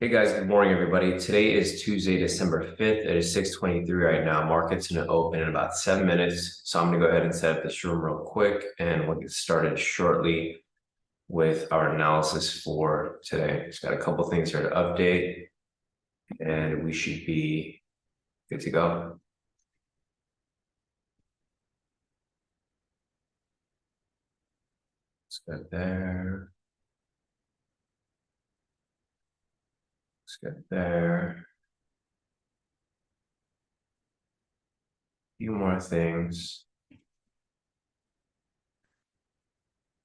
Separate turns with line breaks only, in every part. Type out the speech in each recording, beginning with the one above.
Hey guys, good morning everybody. Today is Tuesday, December 5th. It is 6:23 right now. Market's gonna open in about 7 minutes. So I'm gonna go ahead and set up this room real quick and we'll get started shortly with our analysis for today. Just got a couple things here to update and we should be good to go. Let's get there. Let's get there. A few more things.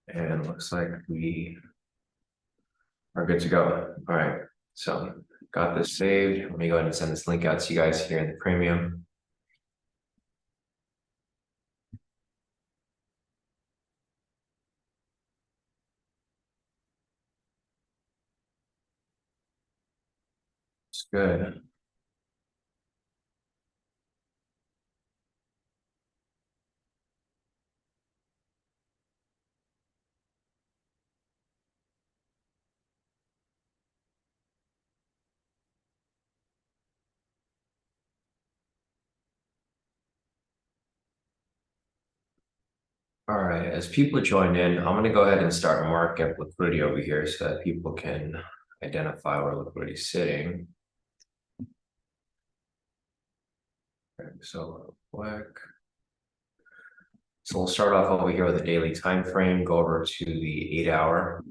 And looks like we are good to go. All right, so got this saved. Let me go ahead and send this link out to you guys here in the premium. It's good. All right, as people join in, I'm going to go ahead and start market liquidity over here so that people can identify where liquidity is sitting. Okay, so quick. So we'll start off over here with a daily time frame, go over to the 8-hour.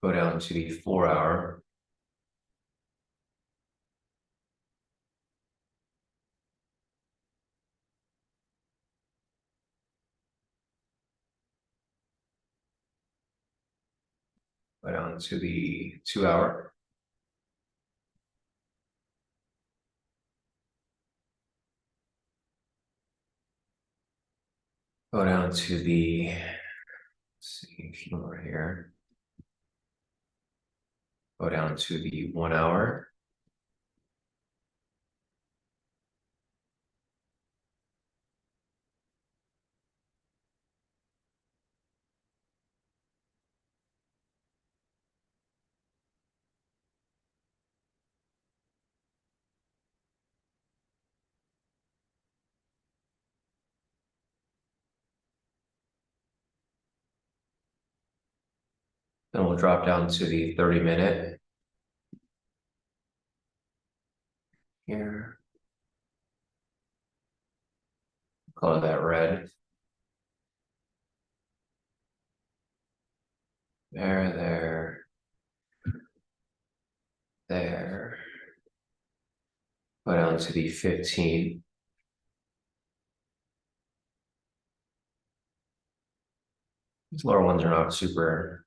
Go down to the 4-hour. Go down to the 2-hour. Go down to the, let's see, a few more here. Go down to the 1-hour. Then we'll drop down to the 30-minute. Here. Color that red. There. Go down to the 15. These lower ones are not super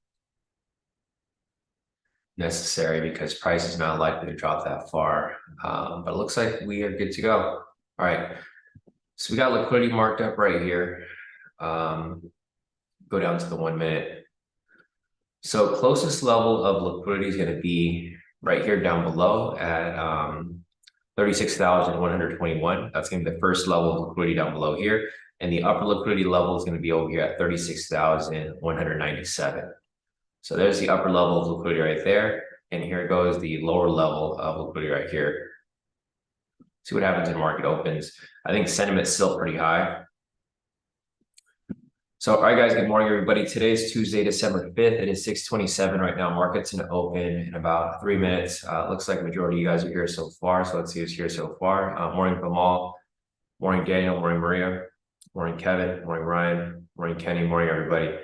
necessary because price is not likely to drop that far. But it looks like we are good to go. All right. So we got liquidity marked up right here. Go down to the 1 minute. So closest level of liquidity is going to be right here down below at 36,121. That's going to be the first level of liquidity down below here. And the upper liquidity level is going to be over here at 36,197. So there's the upper level of liquidity right there. And here goes the lower level of liquidity right here. See what happens when market opens. I think sentiment's still pretty high. So, all right, guys, good morning, everybody. Today is Tuesday, December 5th. It is 6:27 right now. Market's going to open in about 3 minutes. Looks like the majority of you guys are here so far. So let's see who's here so far. Morning, Kamal. Morning, Daniel. Morning, Maria. Morning, Kevin. Morning, Ryan. Morning, Kenny. Morning, everybody.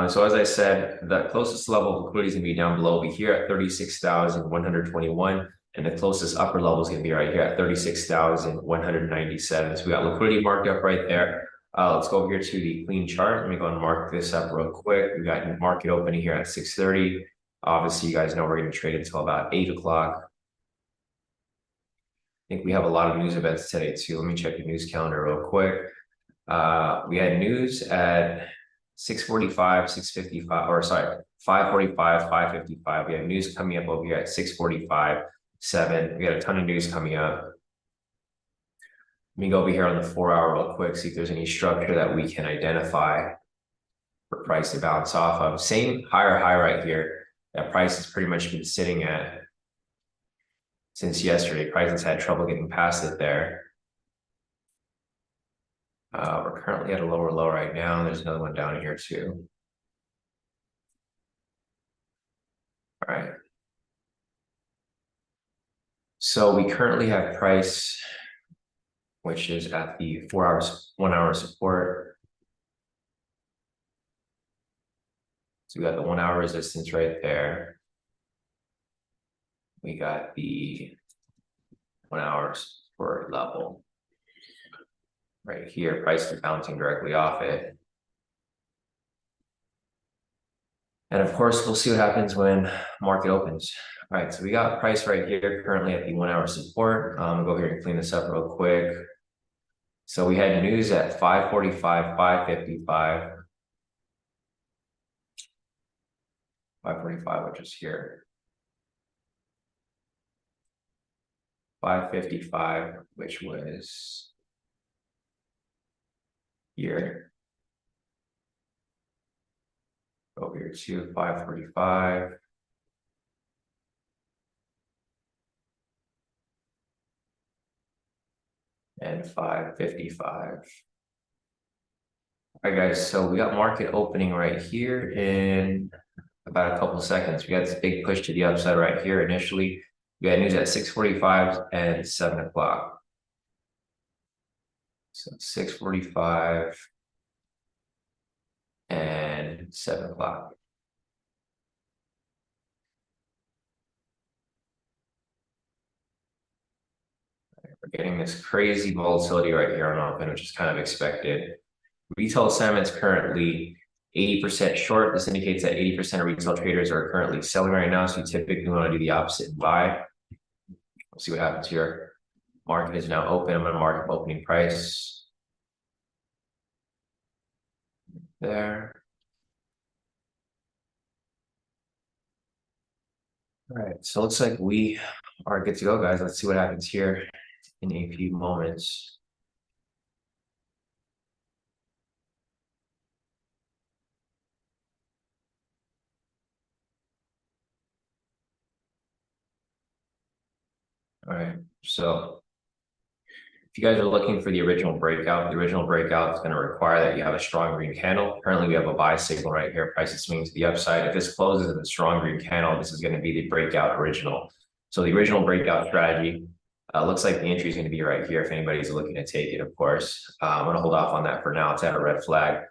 So as I said, the closest level of liquidity is going to be down below over here at 36,121. And the closest upper level is going to be right here at 36,197. So we got liquidity marked up right there. Let's go over here to the clean chart. Let me go and mark this up real quick. We got market opening here at 6:30. Obviously, you guys know we're going to trade until about 8 o'clock. I think we have a lot of news events today too. Let me check the news calendar real quick. We had news at 6:45, 6:55, or sorry, 5:45, 5:55. We have news coming up over here at 6:45, 7. We got a ton of news coming up. Let me go over here on the 4-hour real quick, see if there's any structure that we can identify. for price to bounce off of. Same higher high right here that price has pretty much been sitting at since yesterday. Price has had trouble getting past it there. We're currently at a lower low right now. There's another one down here too. All right. So we currently have price, which is at the 4 hours, 1 hour support. So we got the 1 hour resistance right there. We got the 1 hour support level right here. Price is bouncing directly off it. And of course, we'll see what happens when market opens. All right, so we got price right here currently at the 1 hour support. I'll go here and clean this up real quick. So we had news at 5:45, 5:55. 5:45, which is here. 5:55, which was here. Over here to 5:45. And 5:55. All right, guys, so we got market opening right here in about a couple of seconds. We got this big push to the upside right here initially. We had news at 6:45 and 7 o'clock. So 6:45 and 7 o'clock. We're getting this crazy volatility right here on open, which is kind of expected. Retail sentiment's currently 80% short. This indicates that 80% of retail traders are currently selling right now. So you typically want to do the opposite and buy. We'll see what happens here. Market is now open. I'm going to mark opening price. There. All right, so it looks like we are good to go, guys. Let's see what happens here in a few moments. All right, so if you guys are looking for the original breakout is going to require that you have a strong green candle. Currently, we have a buy signal right here. Price is swinging to the upside. If this closes in a strong green candle, this is going to be the breakout original. So the original breakout strategy looks like the entry is going to be right here if anybody's looking to take it, of course. I'm going to hold off on that for now. It's at a red flag.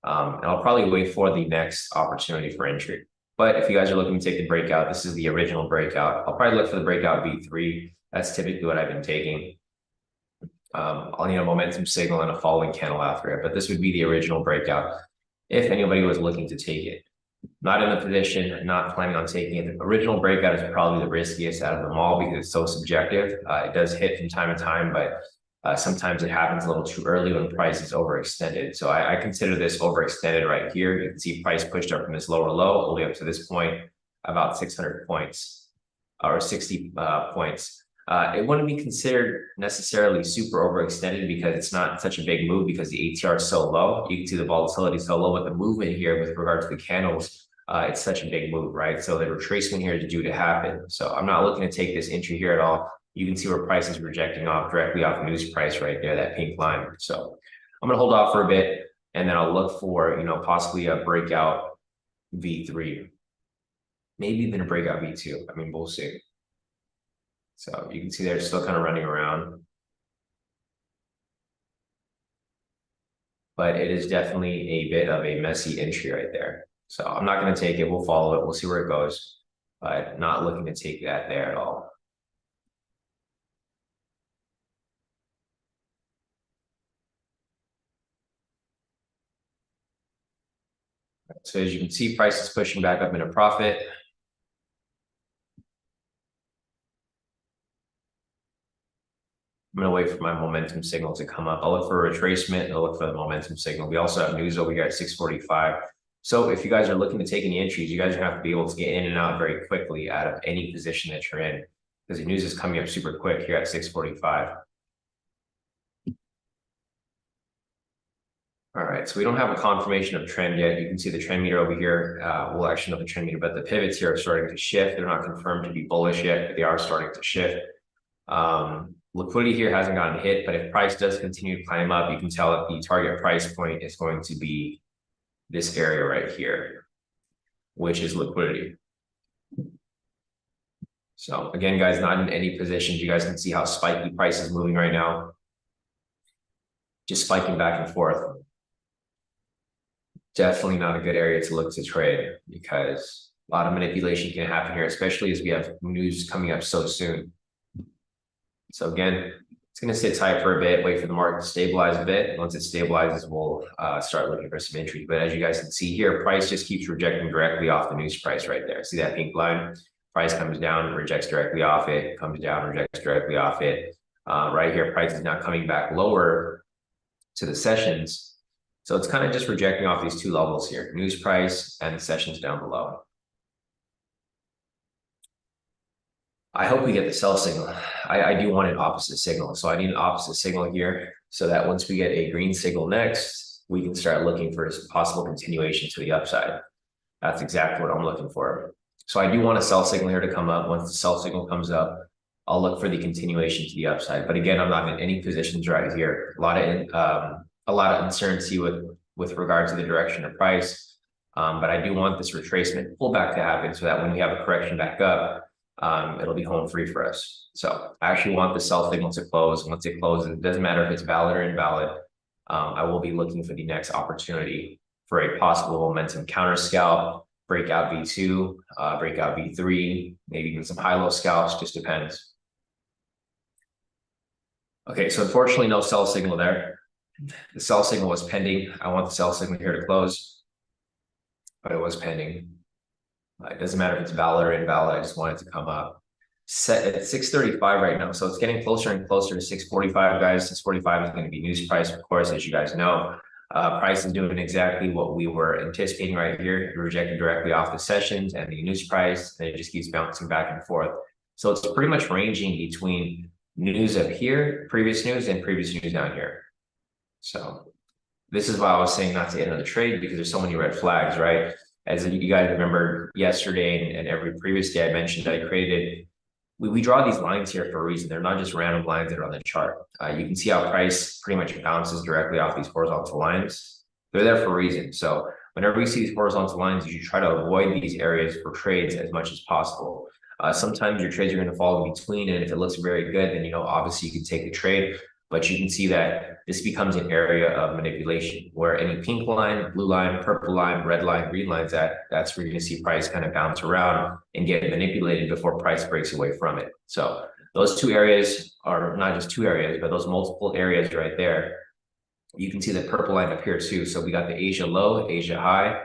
And I'll probably wait for the next opportunity for entry. But if you guys are looking to take the breakout, this is the original breakout. I'll probably look for the breakout V3. That's typically what I've been taking. I'll need a momentum signal and a following candle after it, but this would be the original breakout if anybody was looking to take it. Not in the position, not planning on taking it. The original breakout is probably the riskiest out of them all because it's so subjective. It does hit from time to time, but sometimes it happens a little too early when price is overextended. So I consider this overextended right here. You can see price pushed up from this lower low all the way up to this point, about 600 points or 60 points. It wouldn't be considered necessarily super overextended because it's not such a big move because the ATR is so low. You can see the volatility so low with the movement here with regard to the candles. It's such a big move, right? So the retracement here is due to happen. So I'm not looking to take this entry here at all. You can see where price is rejecting off directly off news price right there, that pink line. So I'm going to hold off for a bit and then I'll look for, possibly a breakout V3, maybe even a breakout V2. I mean, we'll see. So you can see they're still kind of running around. But it is definitely a bit of a messy entry right there. So I'm not going to take it. We'll follow it. We'll see where it goes. But not looking to take that there at all. So as you can see, price is pushing back up into profit. I'm going to wait for my momentum signal to come up. I'll look for a retracement. I'll look for the momentum signal. We also have news over here at 6:45. So if you guys are looking to take any entries, you guys have to be able to get in and out very quickly out of any position that you're in because the news is coming up super quick here at 6:45. All right, so we don't have a confirmation of trend yet. You can see the trend meter over here. We'll actually know the trend meter, but the pivots here are starting to shift. They're not confirmed to be bullish yet, but they are starting to shift. Liquidity here hasn't gotten hit, but if price does continue to climb up, you can tell that the target price point is going to be this area right here, which is liquidity. So again, guys, not in any positions. You guys can see how spiky price is moving right now. Just spiking back and forth. Definitely not a good area to look to trade because a lot of manipulation can happen here, especially as we have news coming up so soon. So again, it's going to sit tight for a bit, wait for the market to stabilize a bit. Once it stabilizes, we'll start looking for some entries. But as you guys can see here, price just keeps rejecting directly off the news price right there. See that pink line? Price comes down, rejects directly off it, comes down, rejects directly off it. Right here, price is now coming back lower to the sessions. So it's kind of just rejecting off these two levels here, news price and the sessions down below. I hope we get the sell signal. I do want an opposite signal. So I need an opposite signal here so that once we get a green signal next, we can start looking for a possible continuation to the upside. That's exactly what I'm looking for. So I do want a sell signal here to come up. Once the sell signal comes up, I'll look for the continuation to the upside. But again, I'm not in any positions right here. A lot of uncertainty with regard to the direction of price. But I do want this retracement pullback to happen so that when we have a correction back up, it'll be home free for us. So I actually want the sell signal to close. Once it closes, it doesn't matter if it's valid or invalid. I will be looking for the next opportunity for a possible momentum counter scalp, breakout V2, breakout V3, maybe even some high-low scalps, just depends. Okay, so unfortunately, no sell signal there. The sell signal was pending. I want the sell signal here to close, but it was pending. It doesn't matter if it's valid or invalid. I just want it to come up. Set at 6:35 right now, so it's getting closer and closer to 6:45, guys. 6:45 is going to be news price, of course, as you guys know. Price is doing exactly what we were anticipating right here. It rejected directly off the sessions and the news price, and it just keeps bouncing back and forth. So it's pretty much ranging between news up here, previous news, and previous news down here. So this is why I was saying not to enter the trade, because there's so many red flags, right? As you guys remember yesterday and every previous day I mentioned that I created, we draw these lines here for a reason. They're not just random lines that are on the chart. You can see how price pretty much bounces directly off these horizontal lines. They're there for a reason. So whenever you see these horizontal lines, you should try to avoid these areas for trades as much as possible. Sometimes your trades are going to fall in between, and if it looks very good, then obviously you can take the trade. But you can see that this becomes an area of manipulation where any pink line, blue line, purple line, red line, green lines, that's where you're going to see price kind of bounce around and get manipulated before price breaks away from it. So those two areas are not just two areas, but those multiple areas right there. You can see the purple line up here too. So we got the Asia low, Asia high.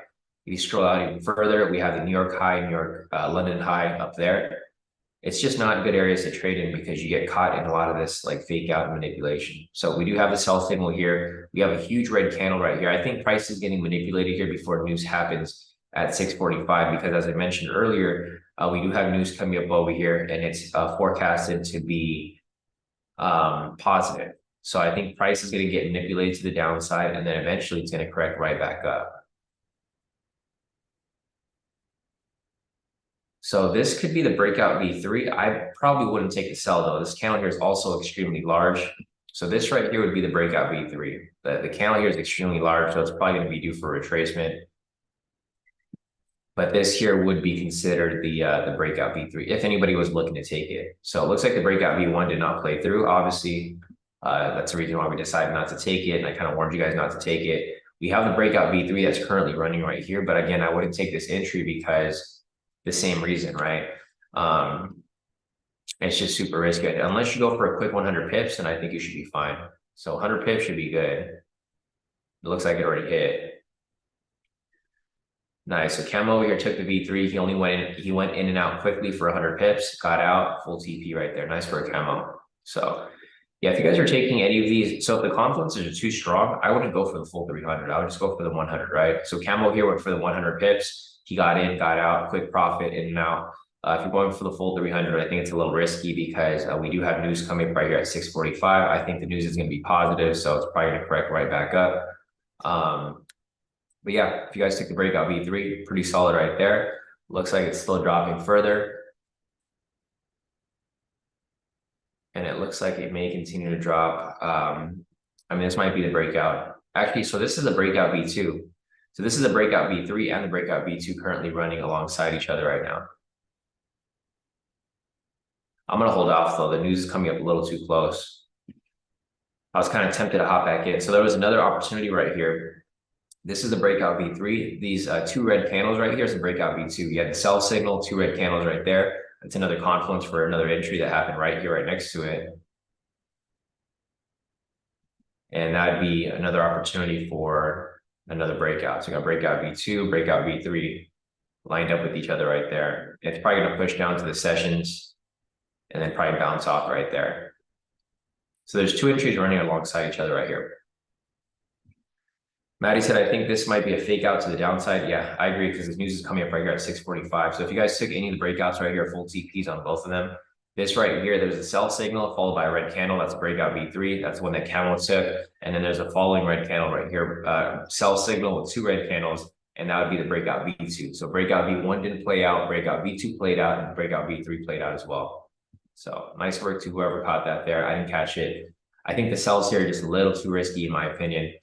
If you scroll out even further, we have the New York high, London high up there. It's just not good areas to trade in because you get caught in a lot of this like fake out manipulation. So we do have the sell signal here. We have a huge red candle right here. I think price is getting manipulated here before news happens at 6:45 because, as I mentioned earlier, we do have news coming up over here, and it's forecasted to be positive. So I think price is going to get manipulated to the downside, and then eventually it's going to correct right back up. So this could be the breakout V3. I probably wouldn't take the sell though. This candle here is also extremely large. So this right here would be the breakout V3. The candle here is extremely large, so it's probably going to be due for retracement. But this here would be considered the breakout V3 if anybody was looking to take it. So it looks like the breakout V1 did not play through. Obviously, that's the reason why we decided not to take it. And I kind of warned you guys not to take it. We have the breakout V3 that's currently running right here. But again, I wouldn't take this entry because the same reason, right? It's just super risky. Unless you go for a quick 100 pips, then I think you should be fine. So 100 pips should be good. It looks like it already hit. Nice. So Camo over here took the V3. He went in and out quickly for 100 pips, got out, full TP right there. Nice for a Camo. So yeah, if you guys are taking any of these, so if the confluences are too strong, I wouldn't go for the full 300. I would just go for the 100, right? So Camo here went for the 100 pips. He got in, got out, quick profit, in and out. If you're going for the full 300, I think it's a little risky because we do have news coming right here at 6:45. I think the news is going to be positive, so it's probably going to correct right back up. But yeah, if you guys took the breakout V3, pretty solid right there. Looks like it's still dropping further. And it looks like it may continue to drop. I mean, this might be the breakout. Actually, so this is the breakout V2. So this is the breakout V3 and the breakout V2 currently running alongside each other right now. I'm going to hold off though. The news is coming up a little too close. I was kind of tempted to hop back in. So there was another opportunity right here. This is the breakout V3. These two red candles right here is the breakout V2. You had the sell signal, two red candles right there. It's another confluence for another entry that happened right here, right next to it. And that'd be another opportunity for another breakout. So you got breakout V2, breakout V3 lined up with each other right there. It's probably going to push down to the sessions and then probably bounce off right there. So there's two entries running alongside each other right here. Maddie said, I think this might be a fake out to the downside. Yeah, I agree because this news is coming up right here at 6:45. So if you guys took any of the breakouts right here, full TPs on both of them, this right here, there's a sell signal followed by a red candle. That's breakout V3. That's one that camel took. And then there's a following red candle right here, sell signal with two red candles. And that would be the breakout V2. So breakout V1 didn't play out, breakout V2 played out, and breakout V3 played out as well. So nice work to whoever caught that there. I didn't catch it. I think the sells here are just a little too risky in my opinion.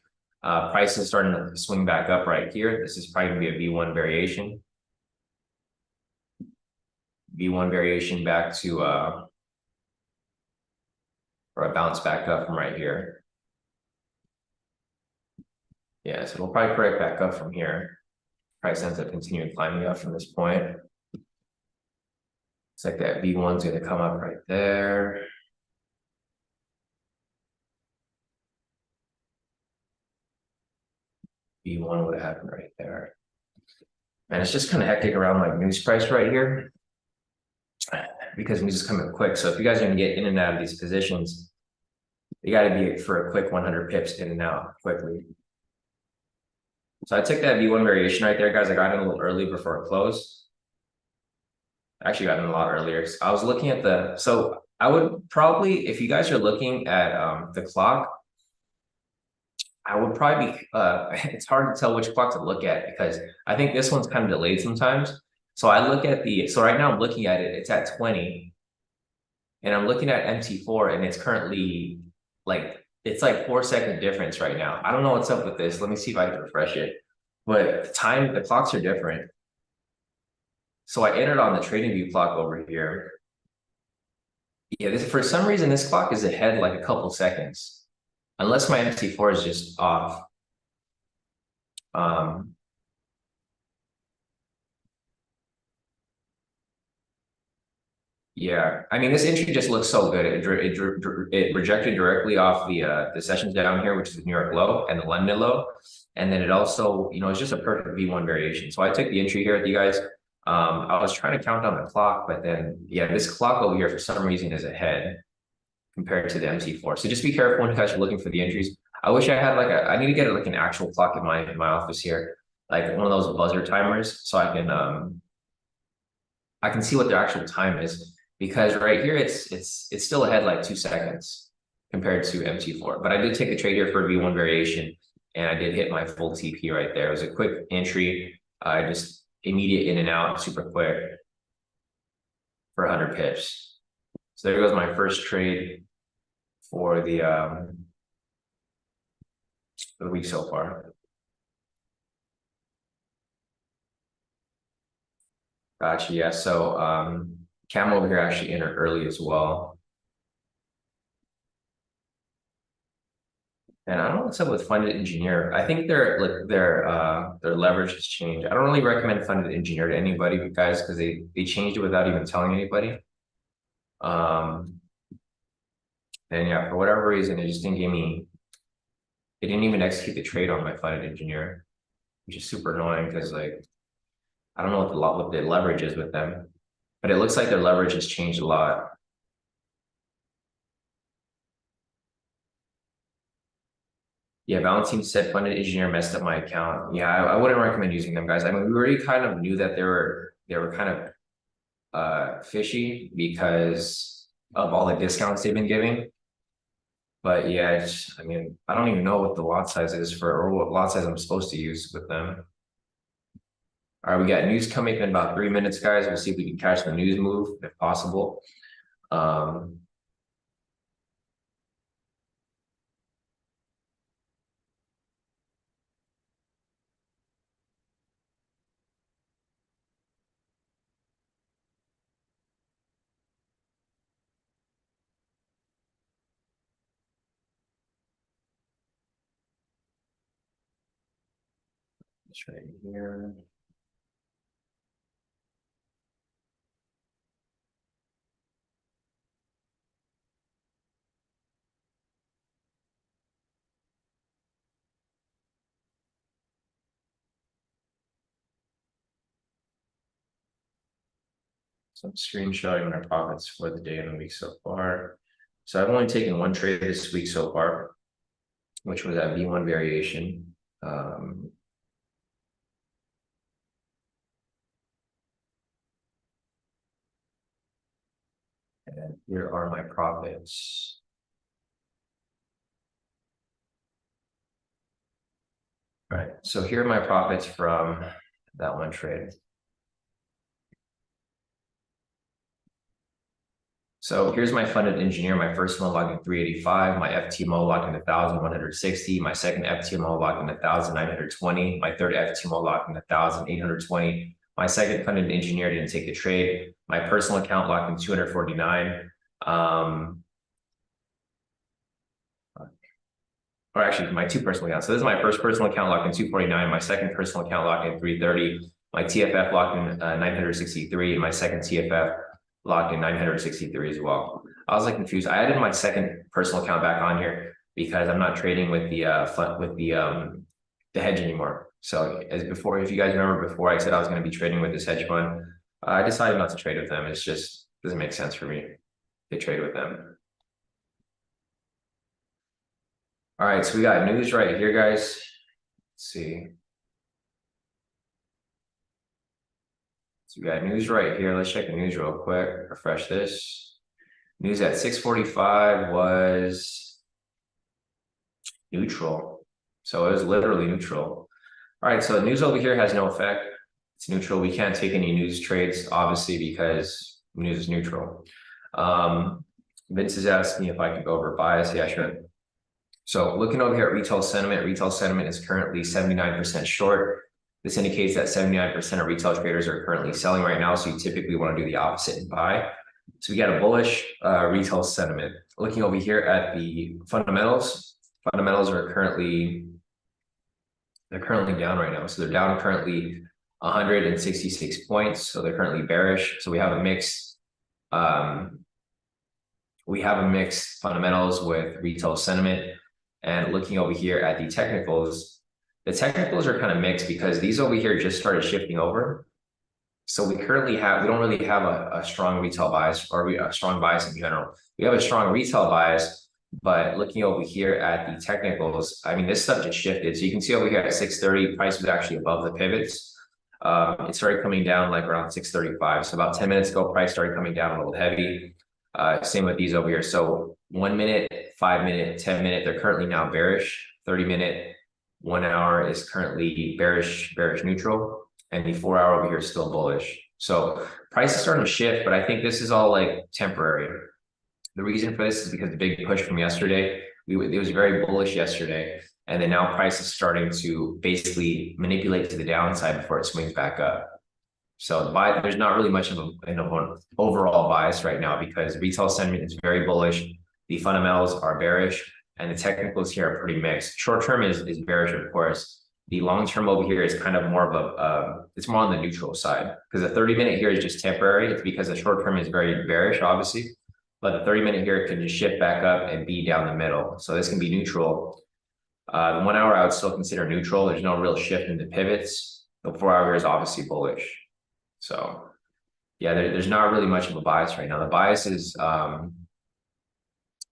Price is starting to swing back up right here. This is probably going to be a V1 variation. V1 variation back to, or a bounce back up from right here. Yeah, so we'll probably correct back up from here. Price ends up continuing climbing up from this point. It's like that V1's going to come up right there. V1 would happen right there. And it's just kind of hectic around like news price right here because news is coming quick. So if you guys are going to get in and out of these positions, you got to be for a quick 100 pips in and out quickly. So I took that V1 variation right there, guys. I got in a little early before it closed. I actually got in a lot earlier. So I was looking at so I would probably, if you guys are looking at the clock, I would probably be, it's hard to tell which clock to look at because I think this one's kind of delayed sometimes. So I look at so right now I'm looking at it, it's at 20 and I'm looking at MT4 and it's currently like, it's like 4-second difference right now. I don't know what's up with this. Let me see if I can refresh it, but the clocks are different. So I entered on the trading view clock over here. Yeah, for some reason, this clock is ahead like a couple seconds. Unless my MT4 is just off. Yeah, I mean, this entry just looks so good. It rejected directly off the sessions down here, which is the New York low and the London low. And then it also, it's just a perfect V1 variation. So I took the entry here with you guys. I was trying to count down the clock, but then, yeah, this clock over here for some reason is ahead compared to the MT4. So just be careful when you guys are looking for the entries. I wish I had I need to get like an actual clock in my office here, like one of those buzzer timers, so I can see what the actual time is, because right here it's still ahead like 2 seconds compared to MT4. But I did take a trade here for a V1 variation, and I did hit my full TP right there. It was a quick entry, just immediate in and out, super quick for 100 pips. So there goes my first trade for the week so far. Gotcha. Yeah. So Cam over here actually entered early as well. And I don't know what's up with funded engineer. I think their leverage has changed. I don't really recommend funded engineer to anybody, guys, because they changed it without even telling anybody. And yeah, for whatever reason, it just didn't give me. It didn't even execute the trade on my funded engineer, which is super annoying because I don't know what the leverage is with them, but it looks like their leverage has changed a lot. Yeah, Valentine said funded engineer messed up my account. Yeah, I wouldn't recommend using them, guys. I mean, we already kind of knew that they were kind of fishy because of all the discounts they've been giving. But yeah, I mean, I don't even know what the lot size is for, or what lot size I'm supposed to use with them. All right, we got news coming in about 3 minutes, guys. We'll see if we can catch the news move if possible. It's right here. So I'm screenshotting my profits for the day and the week so far. So I've only taken one trade this week so far, which was that V1 variation. And here are my profits. All right, so here are my profits from that one trade. So here's my funded engineer. My first one logged in 385. My FTMO logged in 1,160. My second FTMO logged in 1,920. My third FTMO logged in 1,820. My second funded engineer didn't take the trade. My personal account locked in 249. Or actually, my two personal accounts. So this is my first personal account locked in 249. My second personal account locked in 330. My TFF locked in 963. And my second TFF locked in 963 as well. I was like confused. I added my second personal account back on here because I'm not trading with the hedge anymore. So as before, if you guys remember before, I said I was going to be trading with this hedge fund. I decided not to trade with them. It's just doesn't make sense for me to trade with them. All right, so we got news right here, guys. Let's see. So we got news right here. Let's check the news real quick. Refresh this. News at 6:45 was neutral. So it was literally neutral. All right, so the news over here has no effect. It's neutral. We can't take any news trades, obviously, because news is neutral. Vince is asking if I can go over bias. Yeah, sure. So looking over here at retail sentiment is currently 79% short. This indicates that 79% of retail traders are currently selling right now. So you typically want to do the opposite and buy. So we got a bullish retail sentiment. Looking over here at the fundamentals are currently down right now. So they're down currently 166 points. So they're currently bearish. So we have a mix. We have a mixed fundamentals with retail sentiment. And looking over here at the technicals are kind of mixed because these over here just started shifting over. So we don't really have a strong retail bias or a strong bias in general. We have a strong retail bias, but looking over here at the technicals, I mean, this stuff just shifted. So you can see over here at 6:30, price was actually above the pivots. It started coming down like around 6:35. So about 10 minutes ago, price started coming down a little heavy. Same with these over here. So 1 minute, 5 minute, 10 minute, they're currently now bearish. 30 minute, 1 hour is currently bearish neutral. And the 4 hour over here is still bullish. So price is starting to shift, but I think this is all like temporary. The reason for this is because the big push from yesterday, it was very bullish yesterday. And then now price is starting to basically manipulate to the downside before it swings back up. So there's not really much of an overall bias right now because retail sentiment is very bullish. The fundamentals are bearish and the technicals here are pretty mixed. Short term is bearish, of course. The long term over here is kind of more of it's more on the neutral side because the 30-minute here is just temporary. It's because the short term is very bearish, obviously, but the 30-minute here can just shift back up and be down the middle. So this can be neutral. The 1 hour I would still consider neutral. There's no real shift in the pivots. The 4 hour here is obviously bullish. So yeah, there's not really much of a bias right now. The bias is,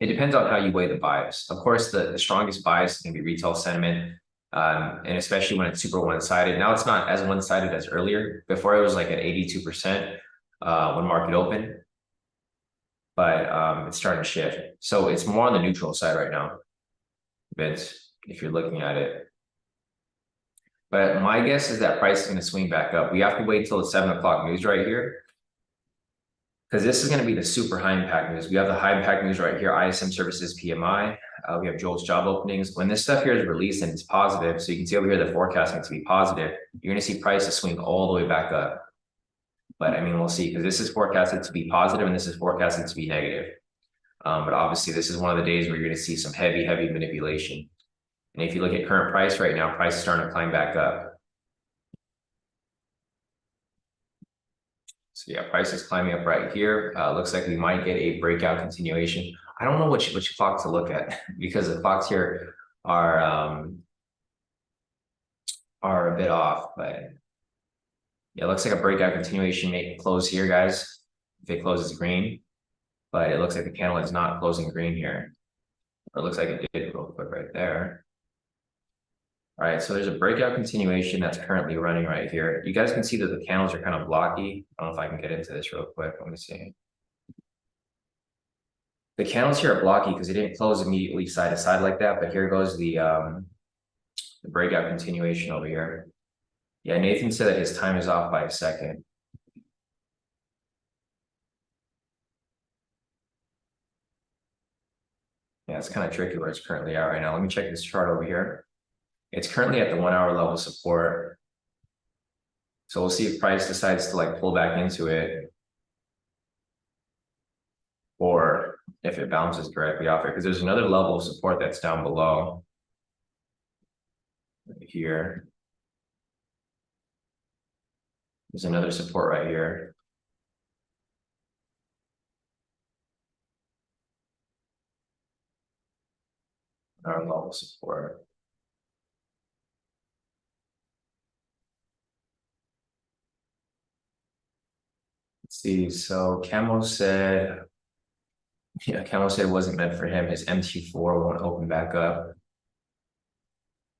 it depends on how you weigh the bias. Of course, the strongest bias is going to be retail sentiment, and especially when it's super one-sided. Now it's not as one-sided as earlier. Before it was like at 82% when market open. but it's starting to shift. So it's more on the neutral side right now, Vince, if you're looking at it. But my guess is that price is going to swing back up. We have to wait until the 7 o'clock news right here, because this is going to be the super high impact news. We have the high impact news right here, ISM services PMI. We have Joel's job openings. When this stuff here is released and it's positive, so you can see over here the forecasting to be positive, you're going to see prices swing all the way back up. But I mean, we'll see, because this is forecasted to be positive and this is forecasted to be negative. But obviously, this is one of the days where you're going to see some heavy manipulation. And if you look at current price right now, price is starting to climb back up. So yeah, price is climbing up right here. Looks like we might get a breakout continuation. I don't know which clock to look at because the clocks here are a bit off, but yeah, it looks like a breakout continuation may close here, guys, if it closes green, but it looks like the candle is not closing green here. Or it looks like it did real quick right there. All right, so there's a breakout continuation that's currently running right here. You guys can see that the candles are kind of blocky. I don't know if I can get into this real quick. Let me see. The candles here are blocky because they didn't close immediately side to side like that, but here goes the breakout continuation over here. Yeah, Nathan said that his time is off by a second. Yeah, it's kind of tricky where it's currently at right now. Let me check this chart over here. It's currently at the 1 hour level support. So we'll see if price decides to like pull back into it, or if it bounces directly off it, because there's another level of support that's down below right here. There's another support right here. Our level support. Let's see. So Camo said it wasn't meant for him. His MT4 won't open back up.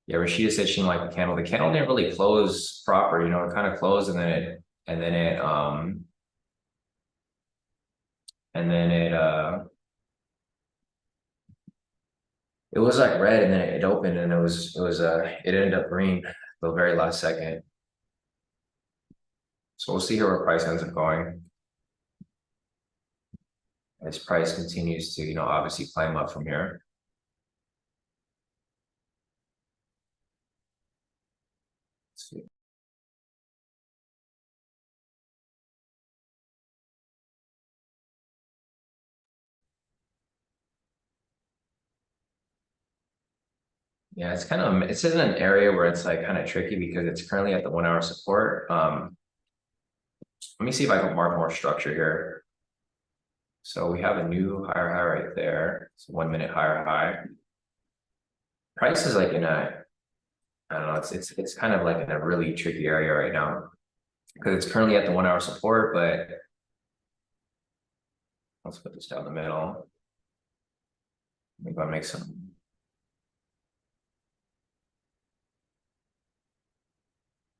Yeah, Rashida said she didn't like the candle. The candle didn't really close proper, you know, it kind of closed and then it it was like red and then it opened and it ended up green the very last second. So we'll see here where price ends up going. As price continues to, you know, obviously climb up from here. Let's see. Yeah, it's in an area where it's like kind of tricky because it's currently at the 1 hour support. Let me see if I can mark more structure here. So we have a new higher high right there. It's 1 minute higher high. Price is like in a, I don't know, it's kind of like in a really tricky area right now because it's currently at the 1 hour support, but let's put this down the middle. Maybe I'll make some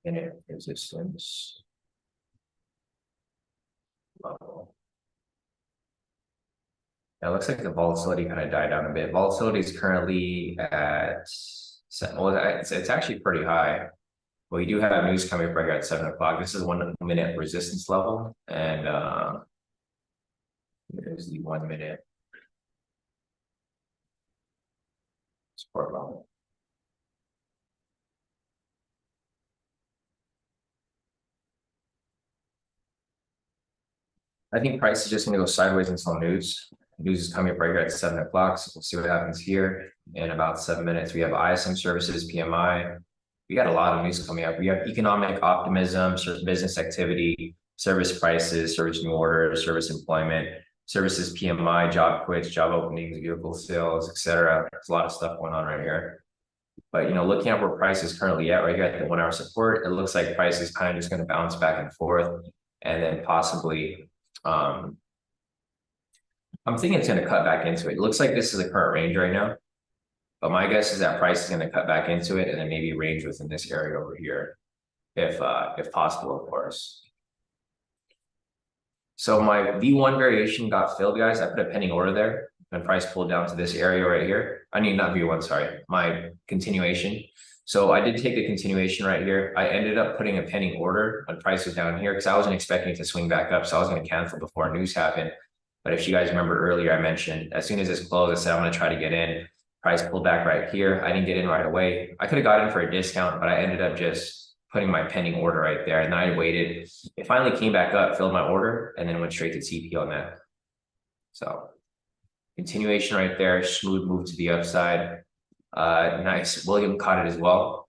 minute resistance level. It looks like the volatility kind of died down a bit. Volatility is currently at, well, it's actually pretty high. Well, you do have news coming up right here at 7 o'clock. This is 1 minute resistance level, and there's the 1 minute support level. I think price is just going to go sideways until news. News is coming up right here at 7 o'clock. So we'll see what happens here in about 7 minutes. We have ISM services, PMI. We got a lot of news coming up. We have economic optimism, business activity, service prices, service new orders, service employment, services PMI, job quits, job openings, vehicle sales, etc. There's a lot of stuff going on right here. But, you know, looking at where price is currently at right here at the 1 hour support, it looks like price is kind of just going to bounce back and forth and then possibly I'm thinking it's going to cut back into it. It looks like this is the current range right now, but my guess is that price is going to cut back into it and then maybe range within this area over here, if possible, of course. So my V1 variation got filled, guys. I put a pending order there and price pulled down to this area right here. I mean, not V1, sorry, my continuation. So I did take a continuation right here. I ended up putting a pending order when price was down here because I wasn't expecting it to swing back up. So I was going to cancel before news happened. But if you guys remember earlier, I mentioned as soon as this closed, I said I'm going to try to get in. Price pulled back right here. I didn't get in right away. I could have got in for a discount, but I ended up just putting my pending order right there. And then I waited. It finally came back up, filled my order, and then went straight to TP on that. So continuation right there, smooth move to the upside. Nice. William caught it as well.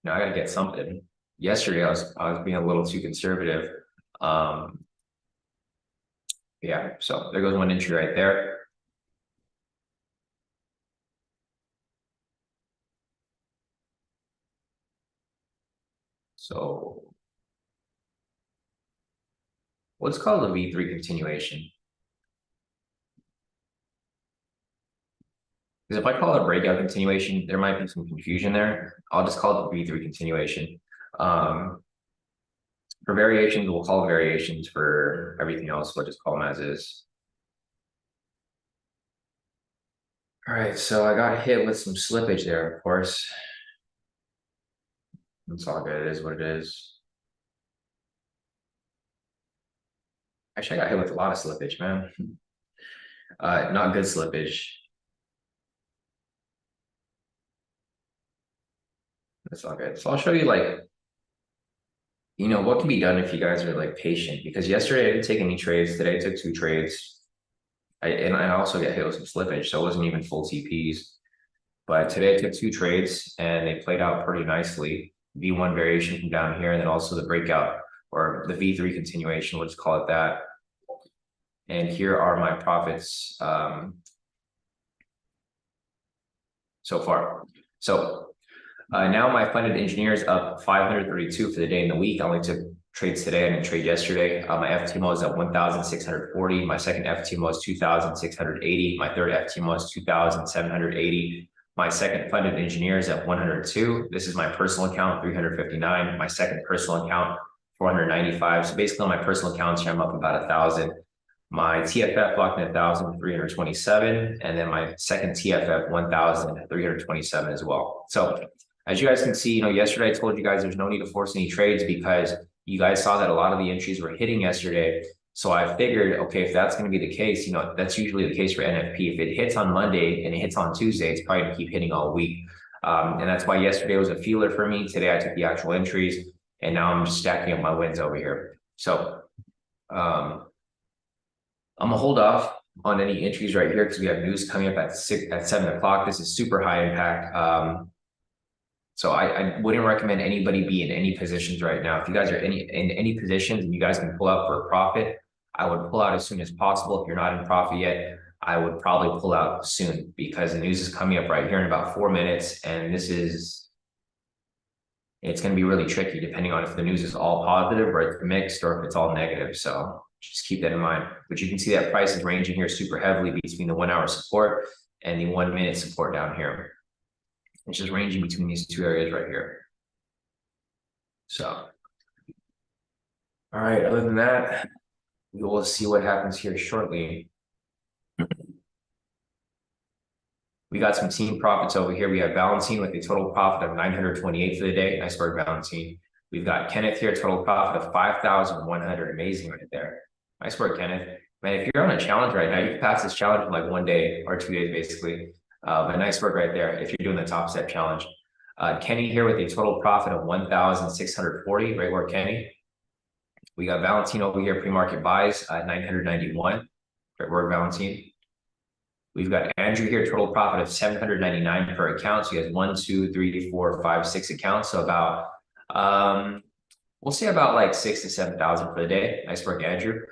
Now I gotta get something. Yesterday I was being a little too conservative. Yeah, so there goes one entry right there. So what's called a V3 continuation? Because if I call it a breakout continuation, there might be some confusion there. I'll just call it the V3 continuation. For variations, we'll call variations. For everything else, we'll just call them as is. All right, so I got hit with some slippage there, of course. It's all good, it is what it is. Actually, I got hit with a lot of slippage, man. Not good slippage. That's all good. So I'll show you like, what can be done if you guys are like patient, because yesterday I didn't take any trades. Today I took 2 trades. And I also got hit with some slippage, so it wasn't even full TPs. But today I took 2 trades and they played out pretty nicely. V1 variation from down here, and then also the breakout or the V3 continuation, we'll just call it that. And here are my profits so far. So now my funded engineers up 532 for the day and the week. I only took trades today. I didn't trade yesterday. My FTMO is at 1,640. My second FTMO is 2,680. My third FTMO is 2,780. My second funded engineer is at 102. This is my personal account, 359. My second personal account, 495. So basically on my personal accounts here, I'm up about 1,000. My TFF locked in 1,327. And then my second TFF, 1,327 as well. So as you guys can see, yesterday I told you guys there's no need to force any trades because you guys saw that a lot of the entries were hitting yesterday. So I figured, okay, if that's going to be the case, that's usually the case for NFP. If it hits on Monday and it hits on Tuesday, it's probably going to keep hitting all week. And that's why yesterday was a feeler for me. Today I took the actual entries, and now I'm just stacking up my wins over here. So I'm going to hold off on any entries right here because we have news coming up at 7 o'clock. This is super high impact. So I wouldn't recommend anybody be in any positions right now. If you guys are in any positions and you guys can pull out for a profit, I would pull out as soon as possible. If you're not in profit yet, I would probably pull out soon because the news is coming up right here in about 4 minutes. And it's going to be really tricky depending on if the news is all positive or it's mixed or if it's all negative. So just keep that in mind. But you can see that price is ranging here super heavily between the 1 hour support and the 1 minute support down here. It's just ranging between these 2 areas right here. So, all right, other than that, we will see what happens here shortly. We got some team profits over here. We have Valentine with a total profit of 928 for the day. Nice work, Valentine. We've got Kenneth here, total profit of 5,100. Amazing right there. Nice work, Kenneth. Man, if you're on a challenge right now, you can pass this challenge in like 1 day or 2 days, basically. But nice work right there if you're doing the top step challenge. Kenny here with a total profit of 1,640. Great work, Kenny. We got Valentine over here, pre-market buys at 991. Great work, Valentine. We've got Andrew here, total profit of 799 per account. So he has 1, 2, 3, 4, 5, 6 accounts. So about, we'll say about like 6,000 to 7,000 for the day. Nice work, Andrew.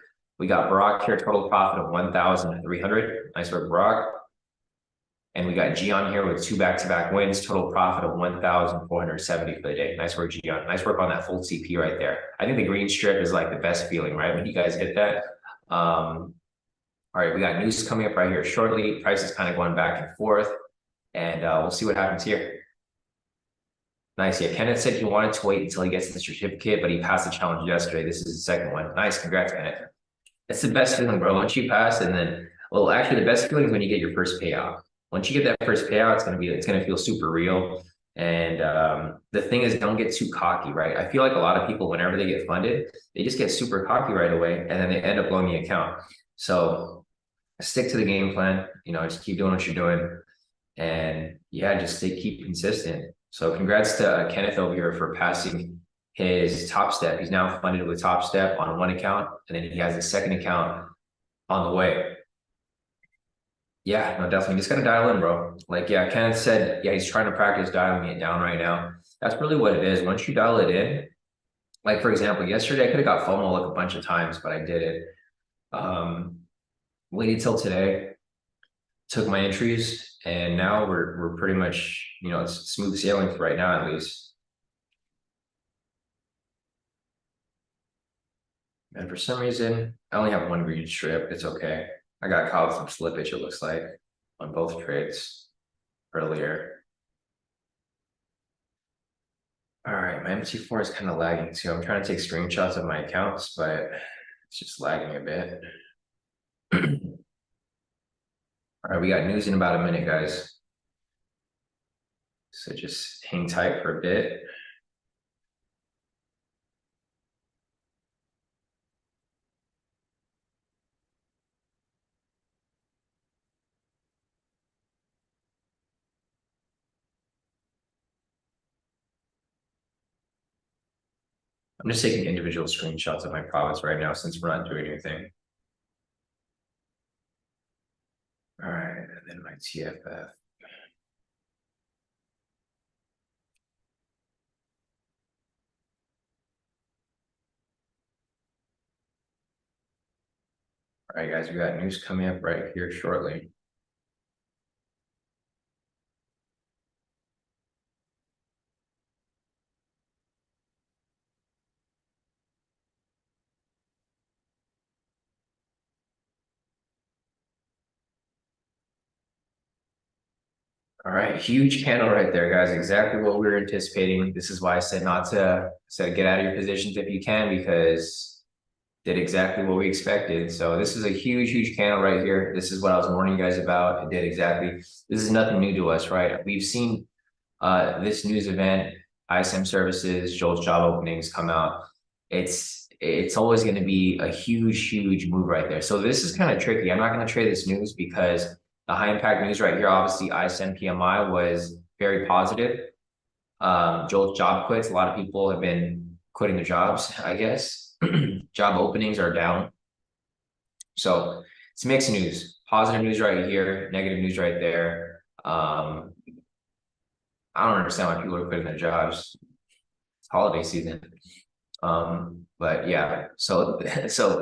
We got Barack here, total profit of 1,300. Nice work, Barack. And we got Gian here with 2 back-to-back wins, total profit of 1,470 for the day. Nice work, Gian. Nice work on that full CP right there. I think the green strip is like the best feeling, right? When you guys hit that. All right, we got news coming up right here shortly. Price is kind of going back and forth, and we'll see what happens here. Nice. Yeah, Kenneth said he wanted to wait until he gets the certificate, but he passed the challenge yesterday. This is the second one. Nice. Congrats, Kenneth. It's the best feeling, bro. Once you pass, and then, well, actually, the best feeling is when you get your first payout. Once you get that first payout, it's gonna feel super real. And the thing is, don't get too cocky, right? I feel like a lot of people, whenever they get funded, they just get super cocky right away, and then they end up blowing the account. So stick to the game plan. Just keep doing what you're doing, and yeah, just keep consistent. So congrats to Kenneth over here for passing his top step. He's now funded with top step on one account, and then he has a second account on the way. Yeah, no, definitely. Just gotta dial in, bro. Like, yeah, Kenneth said, yeah, he's trying to practice dialing it down right now. That's really what it is. Once you dial it in, like for example, yesterday I could have got FOMO like a bunch of times, but I did it. Waited till today, took my entries, and now we're pretty much, it's smooth sailing for right now at least. And for some reason, I only have one green strip. It's okay. I got caught with some slippage, it looks like, on both trades earlier. All right, my MT4 is kind of lagging too. I'm trying to take screenshots of my accounts, but it's just lagging a bit. All right, we got news in about a minute, guys. So just hang tight for a bit. I'm just taking individual screenshots of my profits right now since we're not doing anything. All right, and then my TFF. All right, guys, we got news coming up right here shortly. All right, huge candle right there, guys. Exactly what we were anticipating. This is why I said not to get out of your positions if you can, because did exactly what we expected. So this is a huge candle right here. This is what I was warning you guys about. It did exactly. This is nothing new to us, right? We've seen this news event, ISM services, Joel's job openings come out. It's always going to be a huge move right there. So this is kind of tricky. I'm not going to trade this news because the high impact news right here, obviously ISM PMI was very positive. Joel's job quits. A lot of people have been quitting their jobs, I guess. Job openings are down. So it's mixed news. Positive news right here, negative news right there. I don't understand why people are quitting their jobs. It's holiday season. But yeah, so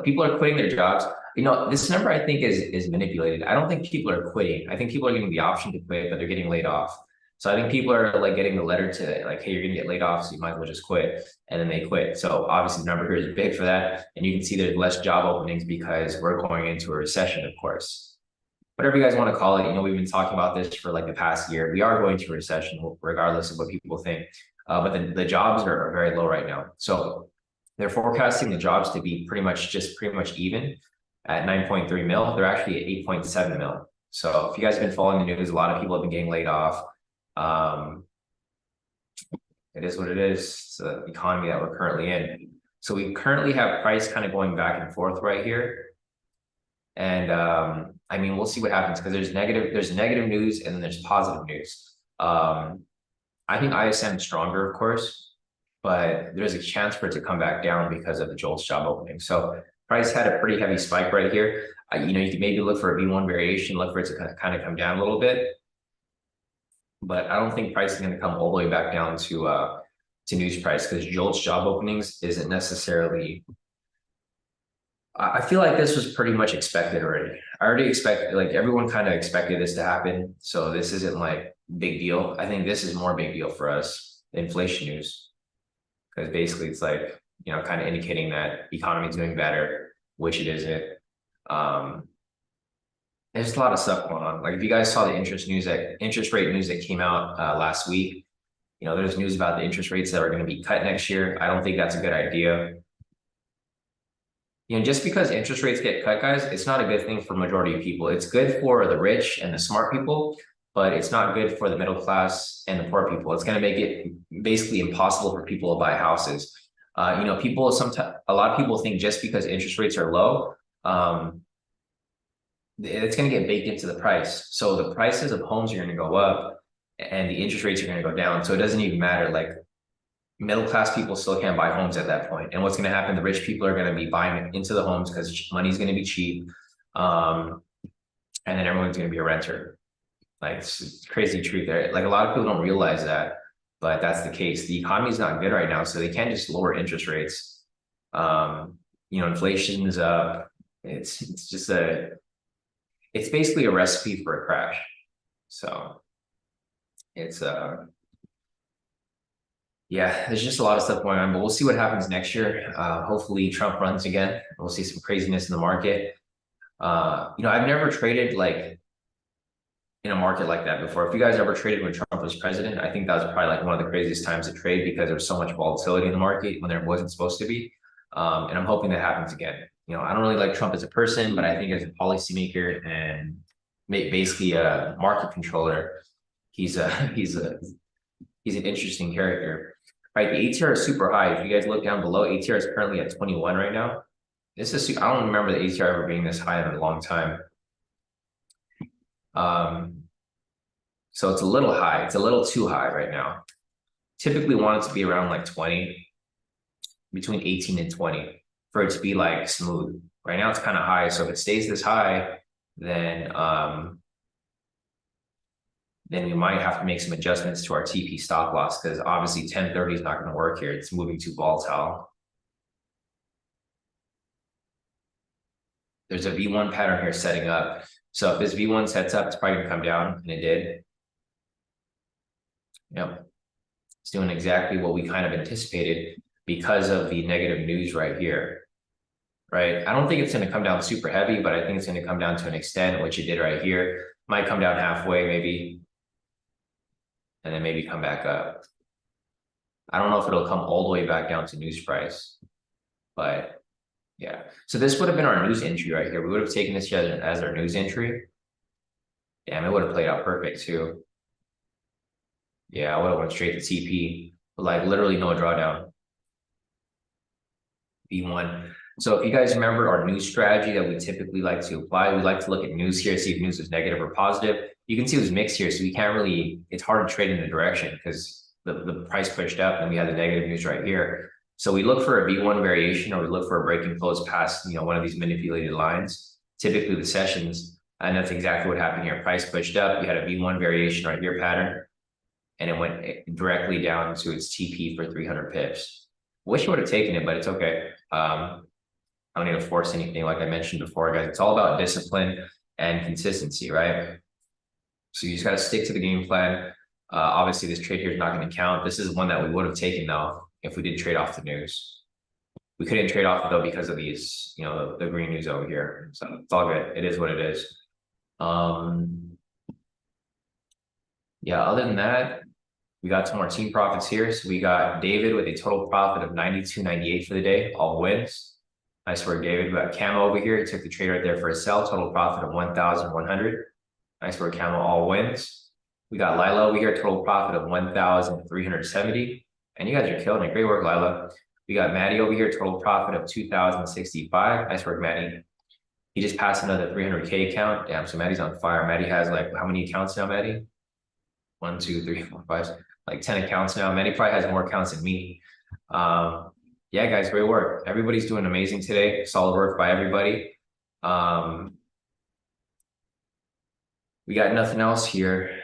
people are quitting their jobs. This number I think is manipulated. I don't think people are quitting. I think people are getting the option to quit, but they're getting laid off. So I think people are like getting the letter to like, hey, you're gonna get laid off, so you might as well just quit, and then they quit. So obviously the number here is big for that, and you can see there's less job openings because we're going into a recession, of course. Whatever you guys want to call it, we've been talking about this for like the past year. We are going to a recession, regardless of what people think. But the jobs are very low right now. So they're forecasting the jobs to be pretty much even at 9.3 mil. They're actually at 8.7 mil. So if you guys have been following the news, a lot of people have been getting laid off. It is what it is. It's the economy that we're currently in. So we currently have price kind of going back and forth right here. And I mean, we'll see what happens because there's negative news and then there's positive news. I think ISM is stronger, of course, but there's a chance for it to come back down because of the Joel's job opening. So price had a pretty heavy spike right here. You could maybe look for a V1 variation, look for it to kind of come down a little bit. But I don't think price is going to come all the way back down to news price because Joel's job openings isn't necessarily. I feel like this was pretty much expected already. I already expected, like everyone kind of expected this to happen. So this isn't like big deal. I think this is more big deal for us, the inflation news. Because basically it's like, kind of indicating that the economy is doing better, which it isn't. There's a lot of stuff going on. Like if you guys saw the interest rate news that came out last week, there's news about the interest rates that are going to be cut next year. I don't think that's a good idea. Just because interest rates get cut, guys, it's not a good thing for majority of people. It's good for the rich and the smart people, but it's not good for the middle class and the poor people. It's going to make it basically impossible for people to buy houses. People sometimes, a lot of people think just because interest rates are low, it's going to get baked into the price. So the prices of homes are going to go up and the interest rates are going to go down. So it doesn't even matter. Like, middle class people still can't buy homes at that point. And what's going to happen? The rich people are going to be buying into the homes because money's going to be cheap. And then everyone's going to be a renter. Like, it's crazy truth there. Like, a lot of people don't realize that, but that's the case. The economy is not good right now, so they can't just lower interest rates. Inflation is up. It's basically a recipe for a crash. So it's yeah, there's just a lot of stuff going on, but we'll see what happens next year. Hopefully Trump runs again. We'll see some craziness in the market. I've never traded like in a market like that before. If you guys ever traded when Trump was president, I think that was probably like one of the craziest times to trade because there was so much volatility in the market when there wasn't supposed to be. And I'm hoping that happens again. I don't really like Trump as a person, but I think as a policymaker and basically a market controller, he's an interesting character. Right, the ATR is super high. If you guys look down below, ATR is currently at 21 right now. I don't remember the ATR ever being this high in a long time. So it's a little high. It's a little too high right now. Typically want it to be around like 20, between 18 and 20 for it to be like smooth. Right now it's kind of high. So if it stays this high, then we might have to make some adjustments to our TP stop loss because obviously 1030 is not going to work here. It's moving too volatile. There's a V1 pattern here setting up. So if this V1 sets up, it's probably going to come down, and it did. Yep. It's doing exactly what we kind of anticipated because of the negative news right here. Right? I don't think it's going to come down super heavy, but I think it's going to come down to an extent, which it did right here. Might come down halfway, maybe. And then maybe come back up. I don't know if it'll come all the way back down to news price, but yeah. So this would have been our news entry right here. We would have taken this as our news entry. Damn, it would have played out perfect too. Yeah, I would have went straight to TP, but like literally no drawdown. V1. So if you guys remember our news strategy that we typically like to apply, we like to look at news here, see if news is negative or positive. You can see it was mixed here, so we can't really, it's hard to trade in the direction because the price pushed up and we had the negative news right here. So we look for a V1 variation or we look for a breaking close past, one of these manipulated lines, typically the sessions. And that's exactly what happened here. Price pushed up, we had a V1 variation right here pattern, and it went directly down to its TP for 300 pips. Wish I would have taken it, but it's okay. I don't need to force anything like I mentioned before, guys. It's all about discipline and consistency, right? So you just got to stick to the game plan. Obviously, this trade here is not going to count. This is one that we would have taken, though, if we did trade off the news. We couldn't trade off, though, because of these, the green news over here. So it's all good. It is what it is. Yeah, other than that, we got some more team profits here. So we got David with a total profit of 92.98 for the day, all wins. Nice work, David. We got Camo over here. He took the trade right there for a sell, total profit of 1,100. Nice work, Camo, all wins. We got Lila over here, total profit of 1,370. And you guys are killing it. Great work, Lila. We got Maddie over here, total profit of 2,065. Nice work, Maddie. He just passed another 300K account. Damn, so Maddie's on fire. Maddie has like, how many accounts now, Maddie? 1, 2, 3, 4, 5, like 10 accounts now. Maddie probably has more accounts than me. Yeah, guys, great work. Everybody's doing amazing today. Solid work by everybody. We got nothing else here.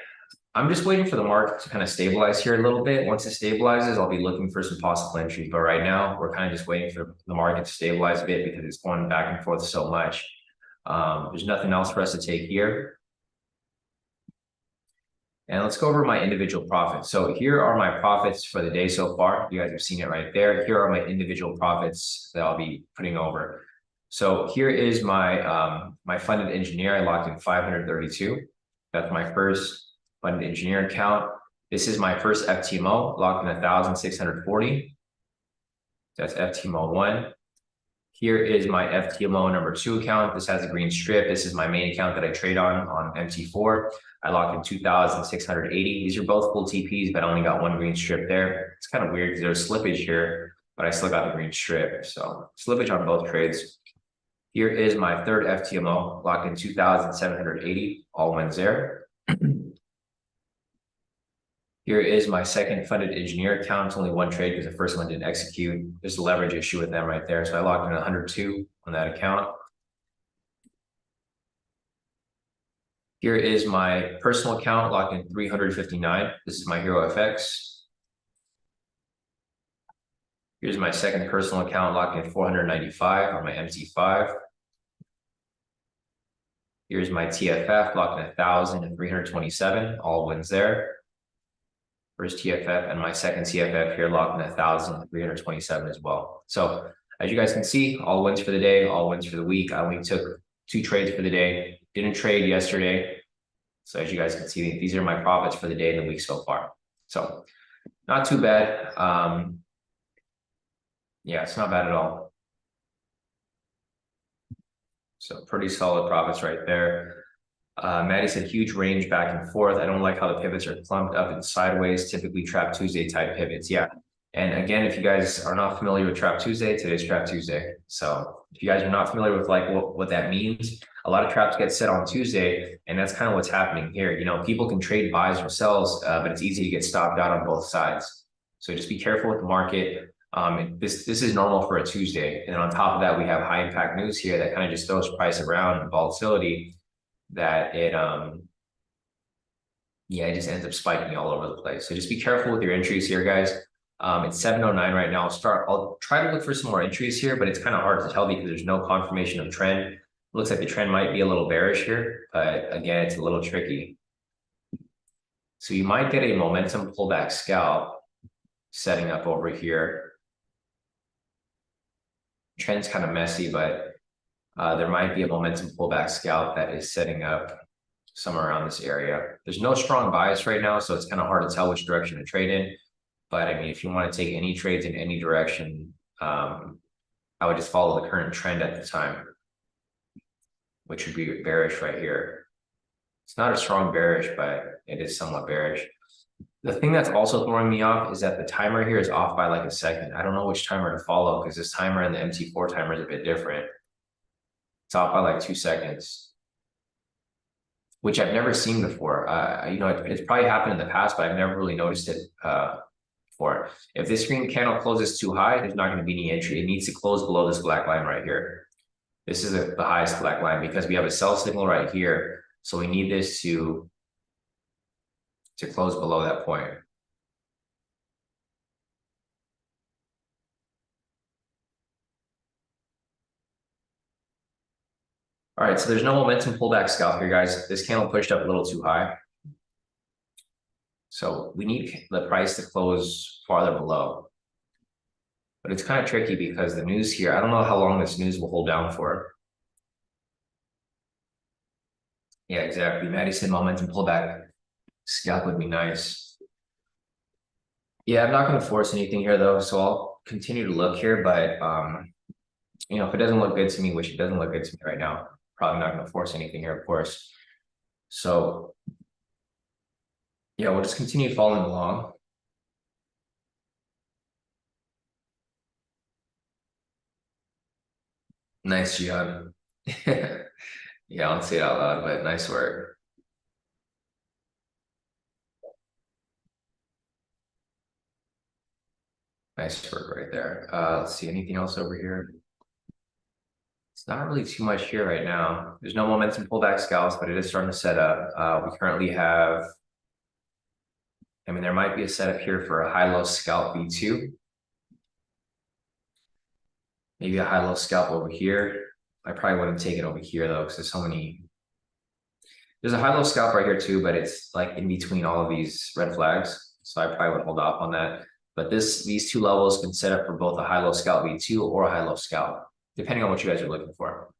I'm just waiting for the market to kind of stabilize here a little bit. Once it stabilizes, I'll be looking for some possible entries. But right now, we're kind of just waiting for the market to stabilize a bit because it's going back and forth so much. There's nothing else for us to take here. And let's go over my individual profits. So here are my profits for the day so far. You guys have seen it right there. Here are my individual profits that I'll be putting over. So here is my my funded engineer. I locked in 532. That's my first funded engineer account. This is my first FTMO, locked in 1,640. That's FTMO 1. Here is my FTMO number 2 account. This has a green strip. This is my main account that I trade on MT4. I locked in 2,680. These are both full TPs, but I only got one green strip there. It's kind of weird because there's slippage here, but I still got the green strip. So slippage on both trades. Here is my third FTMO, locked in 2,780. All wins there. Here is my second funded engineer account. It's only one trade because the first one didn't execute. There's a leverage issue with them right there. So I locked in 102 on that account. Here is my personal account locked in 359. This is my Hero FX. Here's my second personal account locked in 495 on my MT5. Here's my TFF locked in 1,327. All wins there. First TFF and my second TFF here locked in 1,327 as well. So as you guys can see, all wins for the day, all wins for the week. I only took 2 trades for the day. Didn't trade yesterday. So as you guys can see, these are my profits for the day and the week so far. So not too bad. Yeah, it's not bad at all. So pretty solid profits right there. Maddie said huge range back and forth. I don't like how the pivots are clumped up and sideways, typically Trap Tuesday type pivots. Yeah. And again, if you guys are not familiar with Trap Tuesday, today's Trap Tuesday. So if you guys are not familiar with like what that means, a lot of traps get set on Tuesday, and that's kind of what's happening here. You know, people can trade buys or sells, but it's easy to get stopped out on both sides. So just be careful with the market. This is normal for a Tuesday. And then on top of that, we have high impact news here that kind of just throws price around and volatility that it just ends up spiking all over the place. So just be careful with your entries here, guys. It's 7:09 right now. I'll try to look for some more entries here, but it's kind of hard to tell because there's no confirmation of trend. Looks like the trend might be a little bearish here, but again, it's a little tricky. So you might get a momentum pullback scalp setting up over here. Trend's kind of messy, but there might be a momentum pullback scalp that is setting up somewhere around this area. There's no strong bias right now, so it's kind of hard to tell which direction to trade in. But I mean, if you want to take any trades in any direction, I would just follow the current trend at the time, which would be bearish right here. It's not a strong bearish, but it is somewhat bearish. The thing that's also throwing me off is that the timer here is off by like a second. I don't know which timer to follow because this timer and the MT4 timer is a bit different. It's off by like 2 seconds, which I've never seen before. You know, it's probably happened in the past, but I've never really noticed it before. If this green candle closes too high, there's not going to be any entry. It needs to close below this black line right here. This is the highest black line because we have a sell signal right here. So we need this to close below that point. All right, so there's no momentum pullback scalp here, guys. This candle pushed up a little too high. So we need the price to close farther below. But it's kind of tricky because the news here, I don't know how long this news will hold down for. Yeah, exactly. Maddie said momentum pullback scalp would be nice. Yeah, I'm not going to force anything here though, so I'll continue to look here. But you know, if it doesn't look good to me, which it doesn't look good to me right now, probably not going to force anything here, of course. So yeah, we'll just continue following along. Nice, Gian. Yeah, I don't say it out loud, but nice work. Nice work right there. Let's see, anything else over here? It's not really too much here right now. There's no momentum pullback scalps, but it is starting to set up. We currently have, I mean, there might be a setup here for a high-low scalp V2. Maybe a high-low scalp over here. I probably wouldn't take it over here though, because there's so many. There's a high-low scalp right here too, but it's like in between all of these red flags. So I probably would hold off on that. But these two levels can set up for both a high-low scalp V2 or a high-low scalp, depending on what you guys are looking for.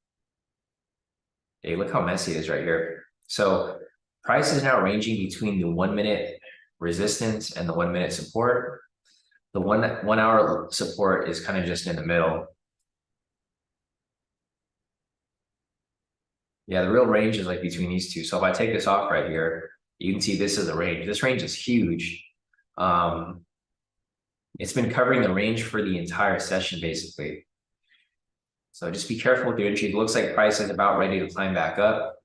Hey, look how messy it is right here. So price is now ranging between the 1 minute resistance and the 1 minute support. The 1 hour support is kind of just in the middle. Yeah, the real range is like between these two. So if I take this off right here, you can see this is the range. This range is huge. It's been covering the range for the entire session, basically. So just be careful with your entry. It looks like price is about ready to climb back up.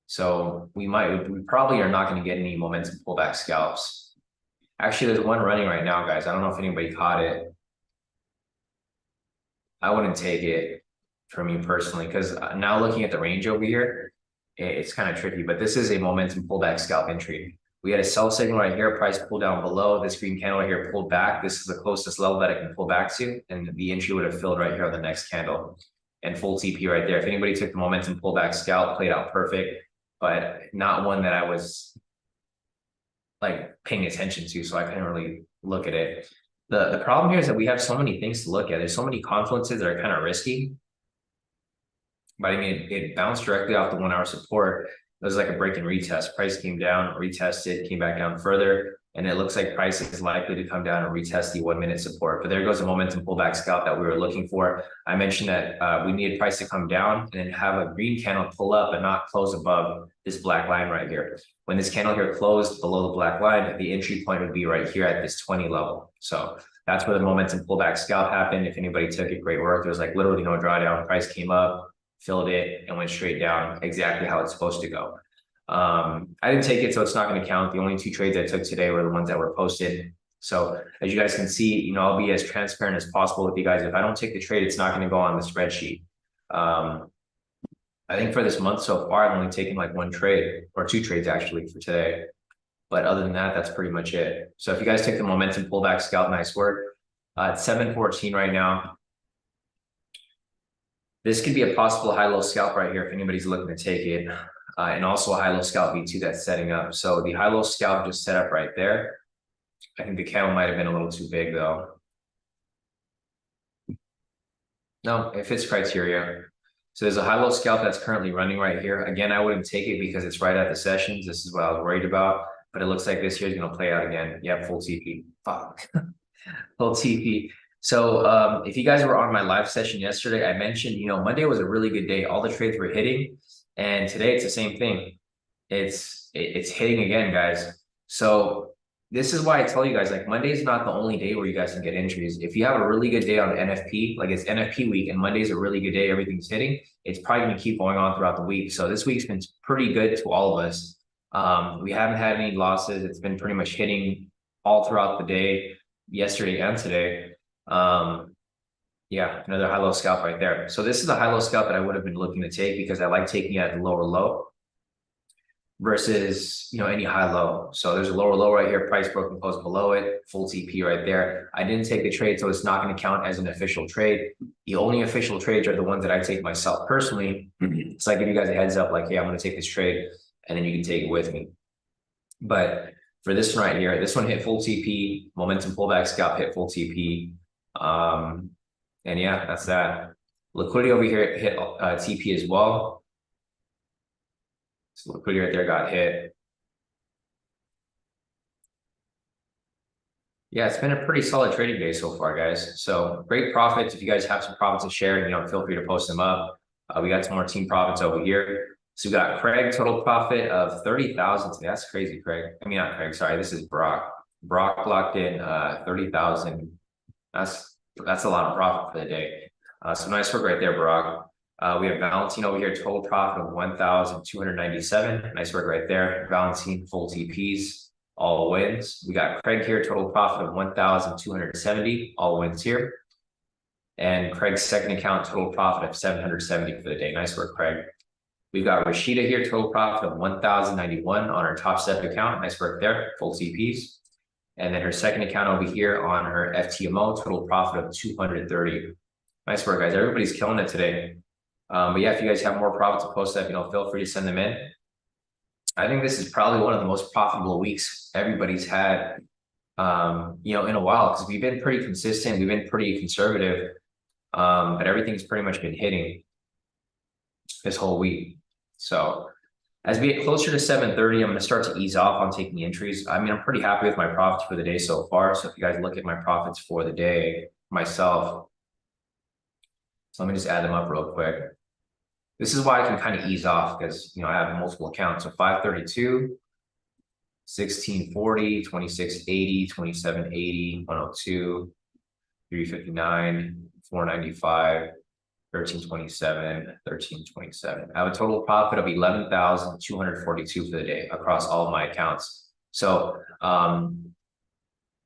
So we probably are not going to get any momentum pullback scalps. Actually, there's one running right now, guys. I don't know if anybody caught it. I wouldn't take it for me personally, because now looking at the range over here, it's kind of tricky, but this is a momentum pullback scalp entry. We had a sell signal right here, price pulled down below. This green candle right here pulled back. This is the closest level that it can pull back to, and the entry would have filled right here on the next candle. And full TP right there. If anybody took the momentum pullback scalp, played out perfect, but not one that I was like paying attention to, so I couldn't really look at it. The problem here is that we have so many things to look at. There's so many confluences that are kind of risky. But I mean, it bounced directly off the 1 hour support. It was like a break and retest. Price came down, retested, came back down further, and it looks like price is likely to come down and retest the 1 minute support. But there goes the momentum pullback scalp that we were looking for. I mentioned that we needed price to come down and then have a green candle pull up and not close above this black line right here. When this candle here closed below the black line, the entry point would be right here at this 20 level. So that's where the momentum pullback scalp happened. If anybody took it, great work. There was like literally no drawdown. Price came up, filled it, and went straight down exactly how it's supposed to go. I didn't take it, so it's not going to count. The only 2 trades I took today were the ones that were posted. So as you guys can see, you know, I'll be as transparent as possible with you guys. If I don't take the trade, it's not going to go on the spreadsheet. I think for this month so far, I've only taken like 1 trade, or 2 trades actually for today. But other than that, that's pretty much it. So if you guys take the momentum pullback scalp, nice work. It's 7:14 right now. This could be a possible high-low scalp right here if anybody's looking to take it. And also a high-low scalp V2 that's setting up. So the high-low scalp just set up right there. I think the candle might have been a little too big though. No, it fits criteria. So there's a high-low scalp that's currently running right here. Again, I wouldn't take it because it's right at the sessions. This is what I was worried about. But it looks like this here is going to play out again. Yep, full TP. Fuck. Full TP. So if you guys were on my live session yesterday, I mentioned, you know, Monday was a really good day. All the trades were hitting. And today it's the same thing. It's hitting again, guys. So this is why I tell you guys, like, Monday is not the only day where you guys can get entries. If you have a really good day on NFP, like it's NFP week and Monday's a really good day, everything's hitting, it's probably going to keep going on throughout the week. So this week's been pretty good to all of us. We haven't had any losses. It's been pretty much hitting all throughout the day, yesterday and today. Yeah, another high-low scalp right there. So this is a high-low scalp that I would have been looking to take because I like taking it at the lower low versus, you know, any high-low. So there's a lower low right here, price broke and closed below it, full TP right there. I didn't take the trade, so it's not going to count as an official trade. The only official trades are the ones that I take myself personally. So I give you guys a heads up, like, hey, I'm going to take this trade, and then you can take it with me. But for this one right here, this one hit full TP, momentum pullback scalp hit full TP. And yeah, that's that. Liquidity over here hit TP as well. So liquidity right there got hit. Yeah, it's been a pretty solid trading day so far, guys. So great profits. If you guys have some profits to share, you know, feel free to post them up. We got some more team profits over here. So we got Craig, total profit of 30,000 today. That's crazy, Craig. I mean, not Craig, sorry. This is Brock. Brock locked in 30,000. That's a lot of profit for the day. So nice work right there, Brock. We have Valentine over here, total profit of 1,297. Nice work right there. Valentine, full TPs, all wins. We got Craig here, total profit of 1,270, all wins here. And Craig's second account, total profit of 770 for the day. Nice work, Craig. We've got Rashida here, total profit of 1,091 on her top step account. Nice work there, full TPs. And then her second account over here on her FTMO, total profit of 230. Nice work, guys. Everybody's killing it today. But yeah, if you guys have more profits to post up, you know, feel free to send them in. I think this is probably one of the most profitable weeks everybody's had, you know, in a while, because we've been pretty consistent. We've been pretty conservative, but everything's pretty much been hitting this whole week. So As we get closer to 7:30, I'm going to start to ease off on taking entries. I mean, I'm pretty happy with my profits for the day so far. So if you guys look at my profits for the day myself, so let me just add them up real quick. This is why I can kind of ease off because, I have multiple accounts. So 532, 1640, 2680, 2780, 102, 359, 495, 1327, 1327. I have a total profit of 11,242 for the day across all of my accounts. So,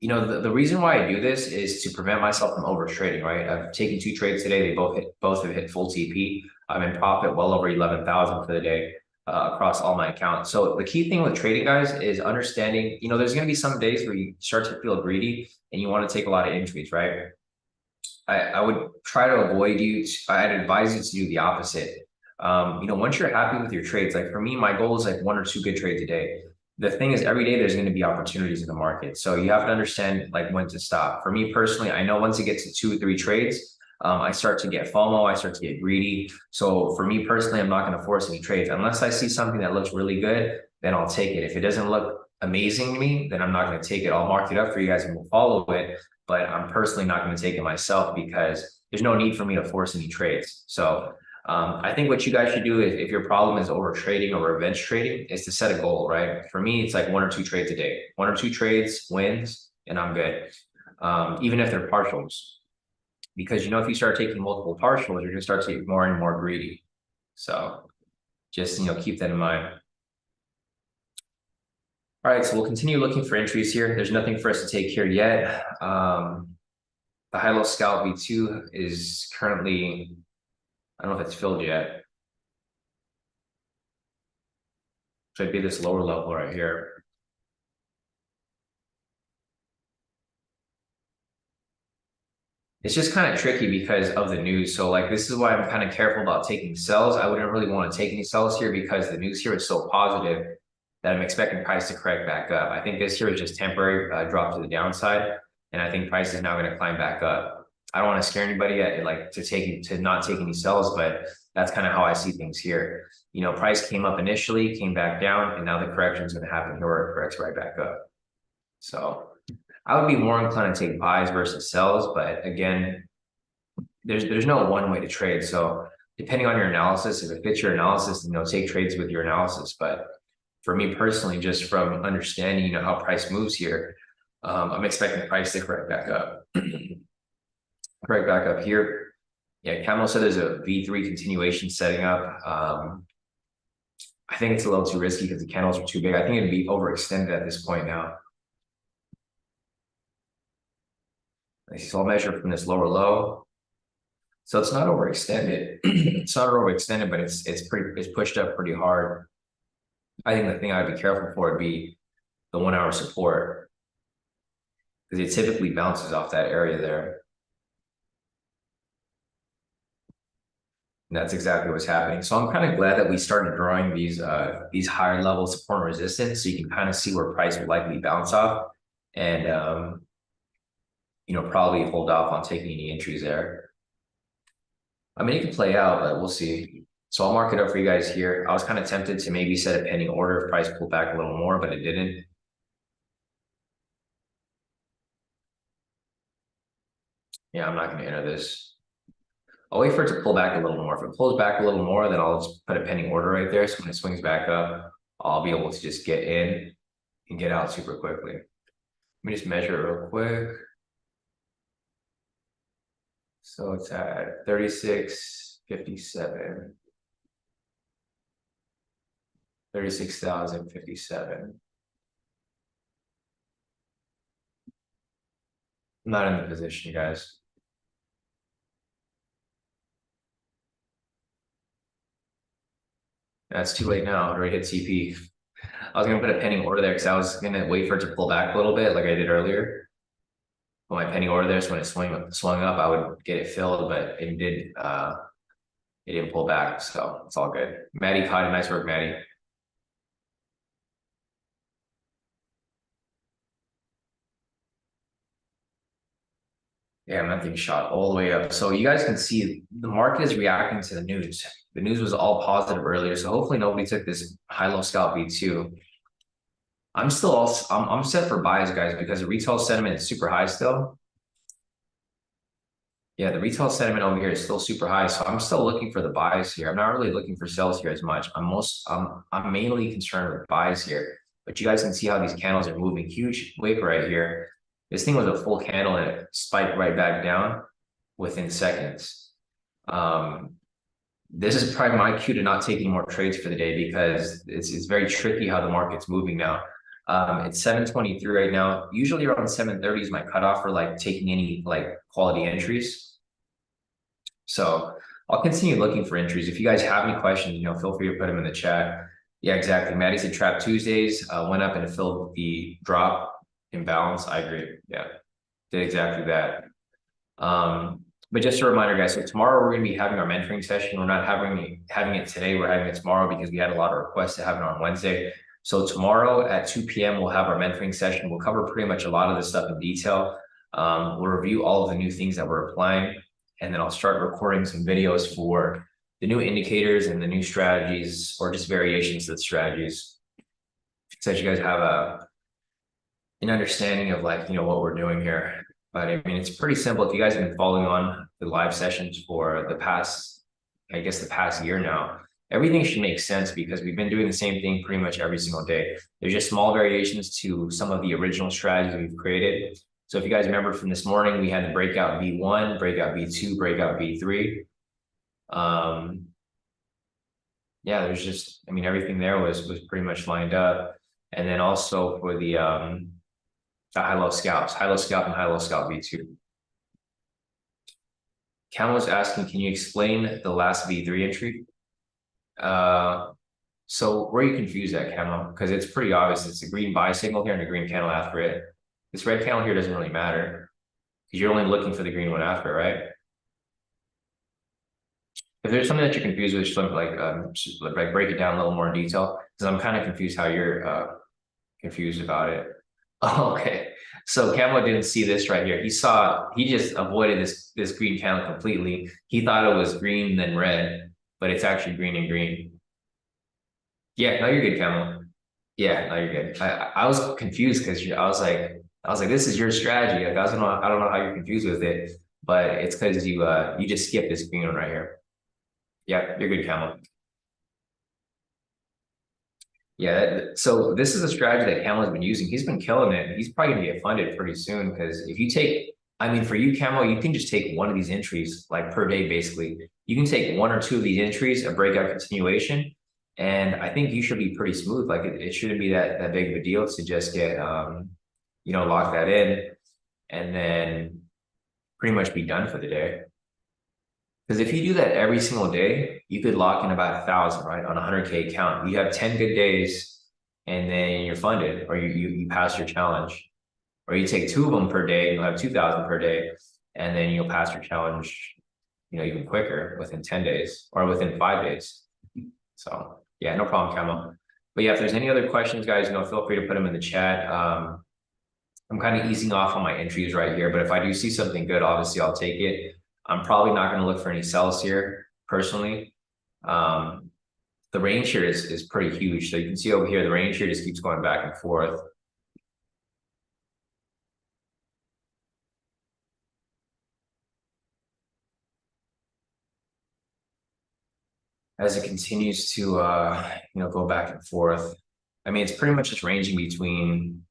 the reason why I do this is to prevent myself from over trading, right? I've taken 2 trades today. They both have hit full TP. I'm in profit well over 11,000 for the day across all my accounts. So the key thing with trading, guys, is understanding, there's going to be some days where you start to feel greedy and you want to take a lot of entries, right? I would try to avoid I'd advise you to do the opposite. Once you're happy with your trades, like for me, my goal is like 1 or 2 good trades a day. The thing is, every day there's going to be opportunities in the market. So you have to understand like when to stop. For me personally, I know once it gets to 2 or 3 trades, I start to get FOMO, I start to get greedy. So for me personally, I'm not going to force any trades. Unless I see something that looks really good, then I'll take it. If it doesn't look amazing to me, then I'm not going to take it. I'll mark it up for you guys and we'll follow it. But I'm personally not going to take it myself because there's no need for me to force any trades. So I think what you guys should do if your problem is over trading or revenge trading is to set a goal, right? For me, it's like 1 or 2 trades a day. 1 or 2 trades wins and I'm good. Even if they're partials. Because, if you start taking multiple partials, you're going to start to get more and more greedy. So just, keep that in mind. All right, so we'll continue looking for entries here. There's nothing for us to take here yet. The high-low scalp V2 is currently, I don't know if it's filled yet. Should be this lower level right here. It's just kind of tricky because of the news. So like, this is why I'm kind of careful about taking sells. I wouldn't really want to take any sells here because the news here is so positive that I'm expecting price to correct back up. I think this here is just temporary drop to the downside. And I think price is now going to climb back up. I don't want to scare anybody to not take any sells, but that's kind of how I see things here. Price came up initially, came back down, and now the correction is going to happen here where it corrects right back up. So I would be more inclined to take buys versus sells, but again, there's no one way to trade. So depending on your analysis, if it fits your analysis, take trades with your analysis. But for me personally, just from understanding, how price moves here, I'm expecting price to correct back up. Correct back up here. Yeah, Camel said there's a V3 continuation setting up. I think it's a little too risky because the candles are too big. I think it'd be overextended at this point now. So I'll measure from this lower low. So it's not overextended. It's not overextended, but it's pushed up pretty hard. I think the thing I'd be careful for would be the 1 hour support because it typically bounces off that area there. And that's exactly what's happening. So I'm kind of glad that we started drawing these higher level support and resistance so you can kind of see where price will likely bounce off and probably hold off on taking any entries there. I mean, it could play out, but we'll see. So I'll mark it up for you guys here. I was kind of tempted to maybe set a pending order if price pulled back a little more, but it didn't. Yeah, I'm not going to enter this. I'll wait for it to pull back a little more. If it pulls back a little more, then I'll just put a pending order right there. So when it swings back up, I'll be able to just get in and get out super quickly. Let me just measure it real quick. So it's at 36.57. 36,057. I'm not in the position, guys. That's too late now. I already hit CP. I was gonna put a pending order there because I was gonna wait for it to pull back a little bit, like I did earlier. Put my pending order there, so when it swung up, I would get it filled, but it didn't pull back, so it's all good. Maddie caught it. Nice work, Maddie. Yeah, that thing shot all the way up. So you guys can see the market is reacting to the news. The news was all positive earlier, so hopefully nobody took this high-low scalp V2. I'm still also I'm set for buys, guys, because the retail sentiment is super high still. Yeah, the retail sentiment over here is still super high, so I'm still looking for the buys here. I'm not really looking for sells here as much. I'm mainly concerned with buys here. But you guys can see how these candles are moving. Huge wick right here. This thing was a full candle and it spiked right back down within seconds. This is probably my cue to not take any more trades for the day because it's very tricky how the market's moving now. It's 7:23 right now. Usually around 7:30 is my cutoff for like taking any like quality entries. So I'll continue looking for entries. If you guys have any questions, feel free to put them in the chat. Yeah, exactly. Maddie said Trap Tuesdays went up and filled the drop imbalance. I agree. Yeah, did exactly that. But just a reminder, guys, so tomorrow we're going to be having our mentoring session. We're not having it today. We're having it tomorrow because we had a lot of requests to have it on Wednesday. So tomorrow at 2 p.m., we'll have our mentoring session. We'll cover pretty much a lot of this stuff in detail. We'll review all of the new things that we're applying, and then I'll start recording some videos for the new indicators and the new strategies or just variations of the strategies so that you guys have an understanding of like, what we're doing here. But I mean, it's pretty simple. If you guys have been following on the live sessions for the past year now, everything should make sense because we've been doing the same thing pretty much every single day. There's just small variations to some of the original strategies we've created. So if you guys remember from this morning, we had the breakout V1, breakout V2, breakout V3. Yeah, there's just, I mean, everything there was pretty much lined up. And then also for the high-low scalps, high-low scalp and high-low scalp V2. Cam was asking, can you explain the last V3 entry? So where are you confused at, Camo? Because it's pretty obvious. It's a green buy signal here and a green candle after it. This red candle here doesn't really matter because you're only looking for the green one after it, right? If there's something that you're confused with, just like break it down a little more in detail because I'm kind of confused how you're confused about it. Oh, okay. So Camo didn't see this right here. He just avoided this green candle completely. He thought it was green then red, but it's actually green and green. Yeah, no, you're good, Camo. Yeah, no, you're good. I was confused because I was like, this is your strategy. Like, I don't know how you're confused with it, but it's because you just skipped this green one right here. Yeah, you're good, Camo. Yeah, so this is a strategy that Camo has been using. He's been killing it. He's probably gonna get funded pretty soon because if you take, I mean, for you, Camo, you can just take one of these entries like per day, basically. You can take one or two of these entries, a breakout continuation, and I think you should be pretty smooth. Like it shouldn't be that big of a deal to just get, lock that in and then pretty much be done for the day. Because if you do that every single day, you could lock in about 1,000, right? On a 100K account. You have 10 good days and then you're funded or you pass your challenge. Or you take 2 of them per day, and you'll have 2,000 per day, and then you'll pass your challenge, even quicker within 10 days or within 5 days. So yeah, no problem, Camo. But yeah, if there's any other questions, guys, feel free to put them in the chat. I'm kind of easing off on my entries right here, but if I do see something good, obviously I'll take it. I'm probably not going to look for any sells here personally. The range here is pretty huge. So you can see over here, the range here just keeps going back and forth. As it continues to, go back and forth. I mean, it's pretty much just ranging between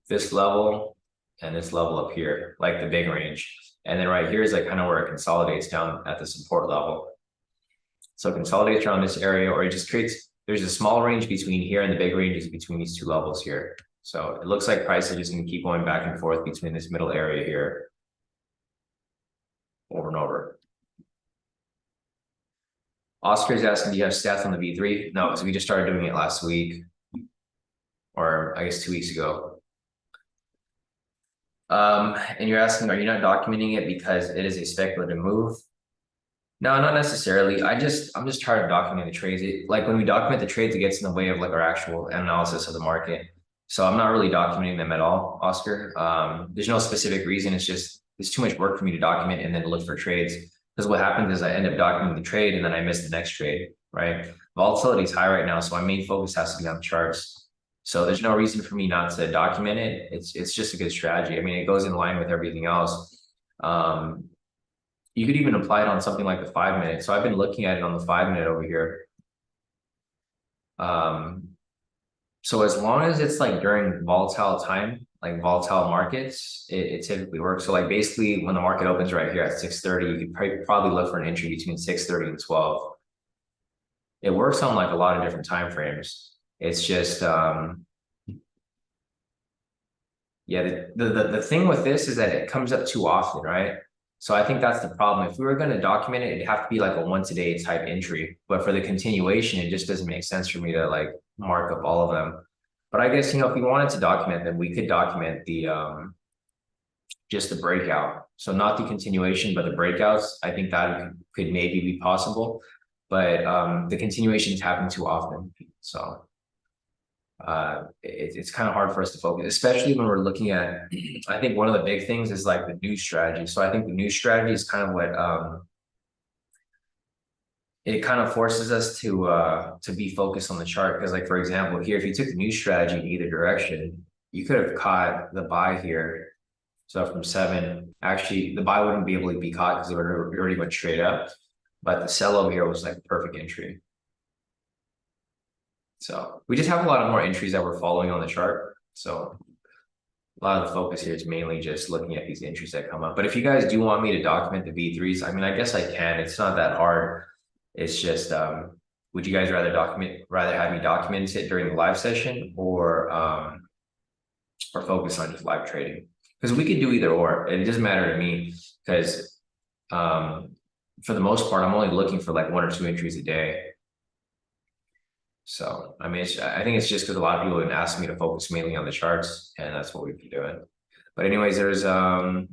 this level and this level up here, like the big range. And then right here is like kind of where it consolidates down at the support level. So it consolidates around this area, or it just creates, there's a small range between here and the big range is between these two levels here. So it looks like price is just going to keep going back and forth between this middle area here over and over. Oscar's asking, do you have stats on the V3? No, because we just started doing it last week, or I guess 2 weeks ago. And you're asking, are you not documenting it because it is a speculative move? No, not necessarily. I'm just tired of documenting the trades. Like when we document the trades, it gets in the way of like our actual analysis of the market. So I'm not really documenting them at all, Oscar. There's no specific reason. It's just it's too much work for me to document and then look for trades. Because what happens is I end up documenting the trade and then I miss the next trade, right? Volatility is high right now, so my main focus has to be on charts. So there's no reason for me not to document it. It's just a good strategy. I mean, it goes in line with everything else. You could even apply it on something like the 5 minute. So I've been looking at it on the 5 minute over here. So as long as it's like during volatile time, like volatile markets, it typically works. So like basically when the market opens right here at 6:30, you could probably look for an entry between 6:30 and 12. It works on like a lot of different time frames. It's just yeah, the thing with this is that it comes up too often, right? So I think that's the problem. If we were going to document it, it'd have to be like a once a day type entry. But for the continuation, it just doesn't make sense for me to like mark up all of them. But I guess, if we wanted to document them, we could document the just the breakout. So not the continuation, but the breakouts. I think that could maybe be possible. But the continuations happen too often. So it's kind of hard for us to focus, especially when we're looking at, I think one of the big things is like the new strategy. So I think the new strategy is kind of what it kind of forces us to be focused on the chart. Because like, for example, here, if you took the new strategy in either direction, you could have caught the buy here. So from 7, actually the buy wouldn't be able to be caught because it already went straight up. But the sell over here was like a perfect entry. So we just have a lot of more entries that we're following on the chart. So a lot of the focus here is mainly just looking at these entries that come up. But if you guys do want me to document the V3s, I mean, I guess I can. It's not that hard. It's just, would you guys rather have me document it during the live session or focus on just live trading? Because we could do either or. It doesn't matter to me because for the most part, I'm only looking for like 1 or 2 entries a day. So, I mean, I think it's just because a lot of people have been asking me to focus mainly on the charts, and that's what we've been doing. But anyways, there's no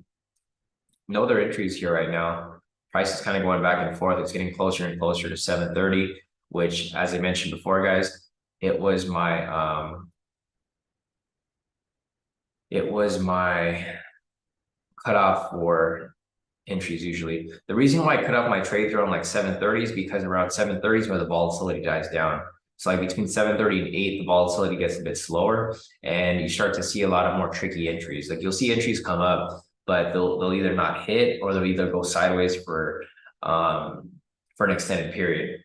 other entries here right now. Price is kind of going back and forth. It's getting closer and closer to 7:30, which, as I mentioned before, guys, it was my cutoff for entries usually. The reason why I cut off my trades around like 7:30 is because around 7:30 is where the volatility dies down. So like between 7:30 and 8, the volatility gets a bit slower and you start to see a lot of more tricky entries. Like you'll see entries come up, but they'll either not hit or they'll either go sideways for an extended period.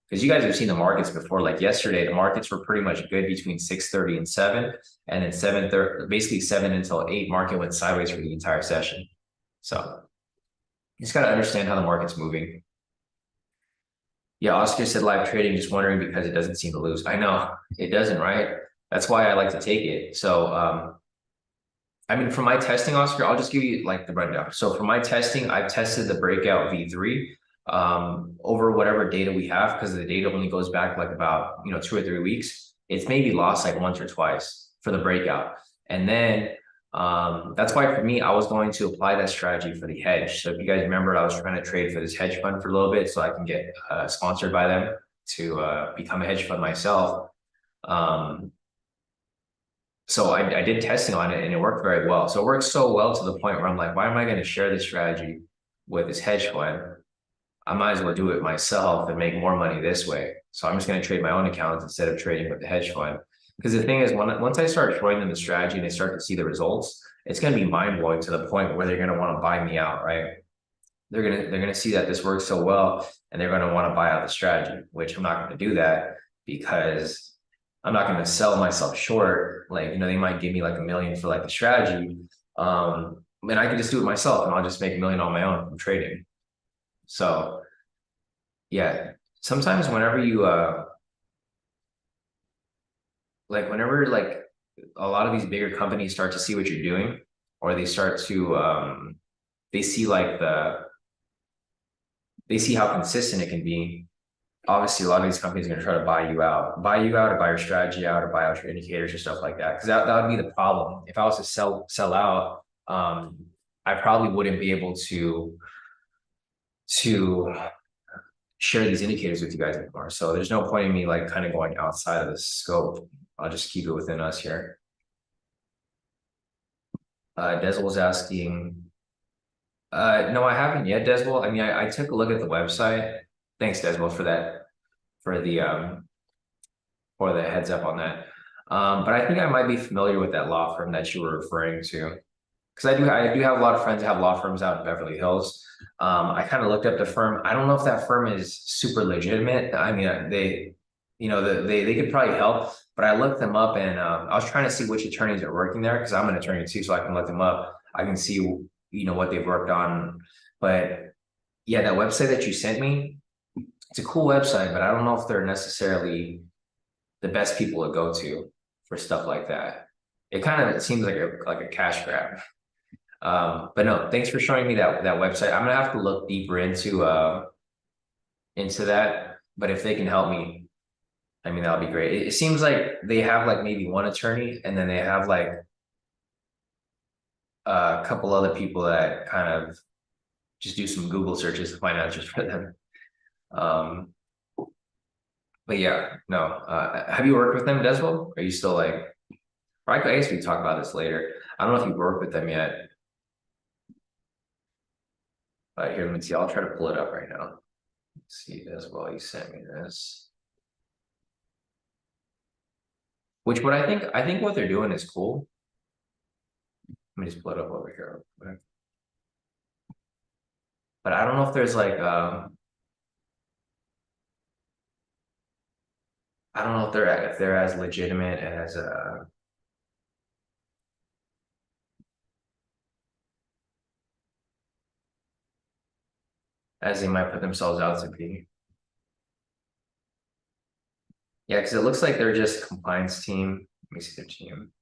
Because you guys have seen the markets before, like yesterday, the markets were pretty much good between 6:30 and 7, and then 7:30, basically 7 until 8, market went sideways for the entire session. So you just got to understand how the market's moving. Yeah, Oscar said live trading, just wondering because it doesn't seem to lose. I know it doesn't, right? That's why I like to take it. So, I mean, for my testing, Oscar, I'll just give you like the rundown. So for my testing, I've tested the breakout V3 over whatever data we have, because the data only goes back like about 2 or 3 weeks. It's maybe lost like once or twice for the breakout, and then that's why for me, I was going to apply that strategy for the hedge. So if you guys remember, I was trying to trade for this hedge fund for a little bit so I can get sponsored by them to become a hedge fund myself. So I did testing on it and it worked very well. So it worked so well to the point where I'm like, why am I going to share this strategy with this hedge fund? I might as well do it myself and make more money this way. So I'm just going to trade my own accounts instead of trading with the hedge fund. Because the thing is, once I start showing them the strategy and they start to see the results, it's going to be mind-blowing to the point where they're going to want to buy me out, right? They're going to see that this works so well and they're going to want to buy out the strategy, which I'm not going to do that because I'm not going to sell myself short. Like, they might give me like $1 million for like the strategy. And I can just do it myself and I'll just make $1 million on my own from trading. So yeah, sometimes whenever you, whenever like a lot of these bigger companies start to see what you're doing, or they start to, they see how consistent it can be. Obviously, a lot of these companies are going to try to buy you out, or buy your strategy out, or buy out your indicators or stuff like that. Because that would be the problem. If I was to sell out, I probably wouldn't be able to share these indicators with you guys anymore. So there's no point in me like kind of going outside of the scope. I'll just keep it within us here. Dezel was asking, No, I haven't yet, Deswell. I mean, I took a look at the website. Thanks, Deswell, for that, for the for the heads up on that. But I think I might be familiar with that law firm that you were referring to. Because I do have a lot of friends that have law firms out in Beverly Hills. I kind of looked up the firm. I don't know if that firm is super legitimate. I mean, they could probably help, but I looked them up and I was trying to see which attorneys are working there because I'm an attorney too, so I can look them up. I can see what they've worked on. But yeah, that website that you sent me, it's a cool website, but I don't know if they're necessarily the best people to go to for stuff like that. It kind of seems like a cash grab. But no, thanks for showing me that website. I'm gonna have to look deeper into that. But if they can help me, I mean that'll be great. It seems like they have like maybe one attorney, and then they have like a couple other people that kind of just do some Google searches to find answers for them. Um, but yeah, no. Have you worked with them, Deswell? Are you still like? Or I guess we can talk about this later. I don't know if you've worked with them yet. Here, let me see. I'll try to pull it up right now. Let's see as well. You sent me this. Which what I think what they're doing is cool. Let me just pull it up over here real quick. But I don't know if there's like I don't know if they're as legitimate as they might put themselves out to be. Yeah, because it looks like they're just compliance team. Let me see their team.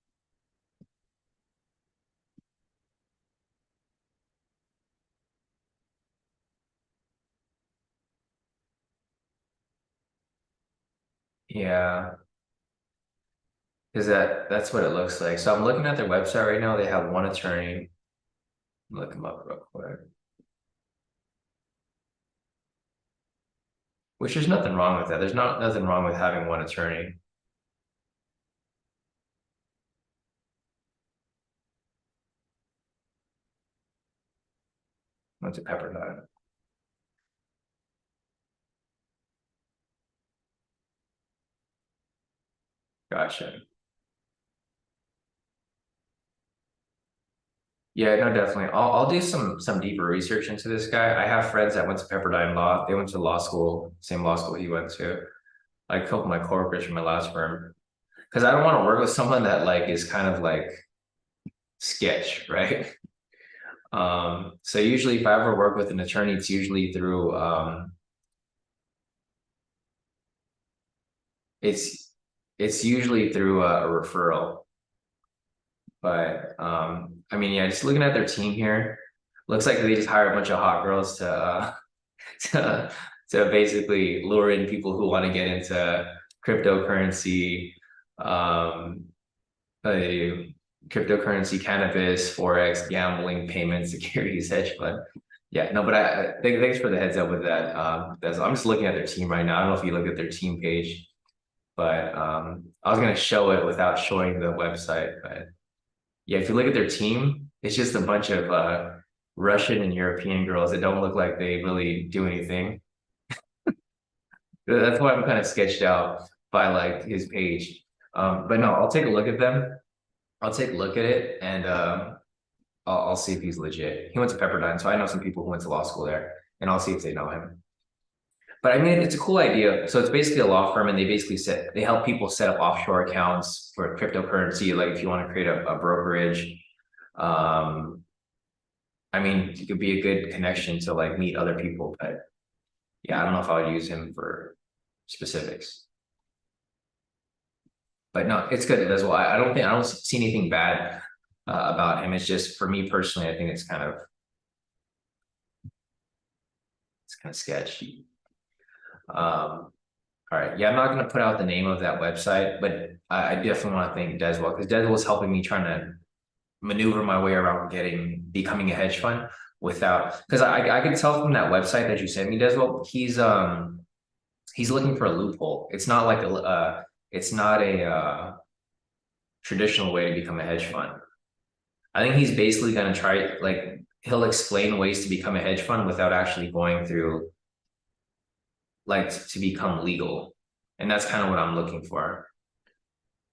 Yeah, because that's what it looks like. So I'm looking at their website right now. They have one attorney. Look them up real quick. Which there's nothing wrong with that. There's nothing wrong with having one attorney. Went to Pepperdine. Gotcha. Yeah, no, definitely. I'll do some deeper research into this guy. I have friends that went to Pepperdine Law. They went to law school, same law school he went to. Like a couple of my coworkers from my last firm. Because I don't want to work with someone that like is kind of like sketch, right? So usually if I ever work with an attorney, it's usually through it's it's usually through a referral. But I mean, yeah, just looking at their team here, looks like they just hire a bunch of hot girls to to basically lure in people who want to get into cryptocurrency, um, uh, cryptocurrency, cannabis, forex, gambling, payments, securities, hedge fund. Yeah, no, but thanks for the heads up with that. I'm just looking at their team right now. I don't know if you look at their team page, but I was gonna show it without showing the website. But yeah, if you look at their team, it's just a bunch of Russian and European girls that don't look like they really do anything. That's why I'm kind of sketched out by like his page. But no, I'll take a look at them. I'll take a look at it and I'll see if he's legit. He went to Pepperdine, so I know some people who went to law school there, and I'll see if they know him. But I mean, it's a cool idea. So it's basically a law firm, and they help people set up offshore accounts for cryptocurrency. Like if you want to create a brokerage, um, I mean, it could be a good connection to like meet other people. But yeah, I don't know if I would use him for specifics. But no, it's good as well. I don't see anything bad about him. It's just for me personally, I think it's kind of sketchy. All right. Yeah, I'm not going to put out the name of that website, but I definitely want to thank Deswell because Deswell is helping me trying to maneuver my way around becoming a hedge fund without because I can tell from that website that you sent me, Deswell, he's looking for a loophole. It's not a traditional way to become a hedge fund. I think he's basically going to try like he'll explain ways to become a hedge fund without actually going through, like, to become legal. And that's kind of what I'm looking for.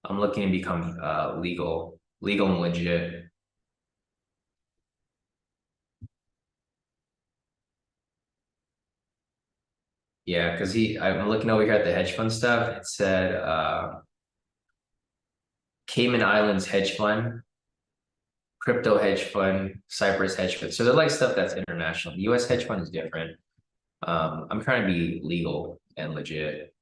I'm looking to become legal and legit. Yeah, because I'm looking over here at the hedge fund stuff. It said Cayman Islands hedge fund, crypto hedge fund, Cyprus hedge fund. So they're like stuff that's international. The US hedge fund is different. I'm trying to be legal and legit.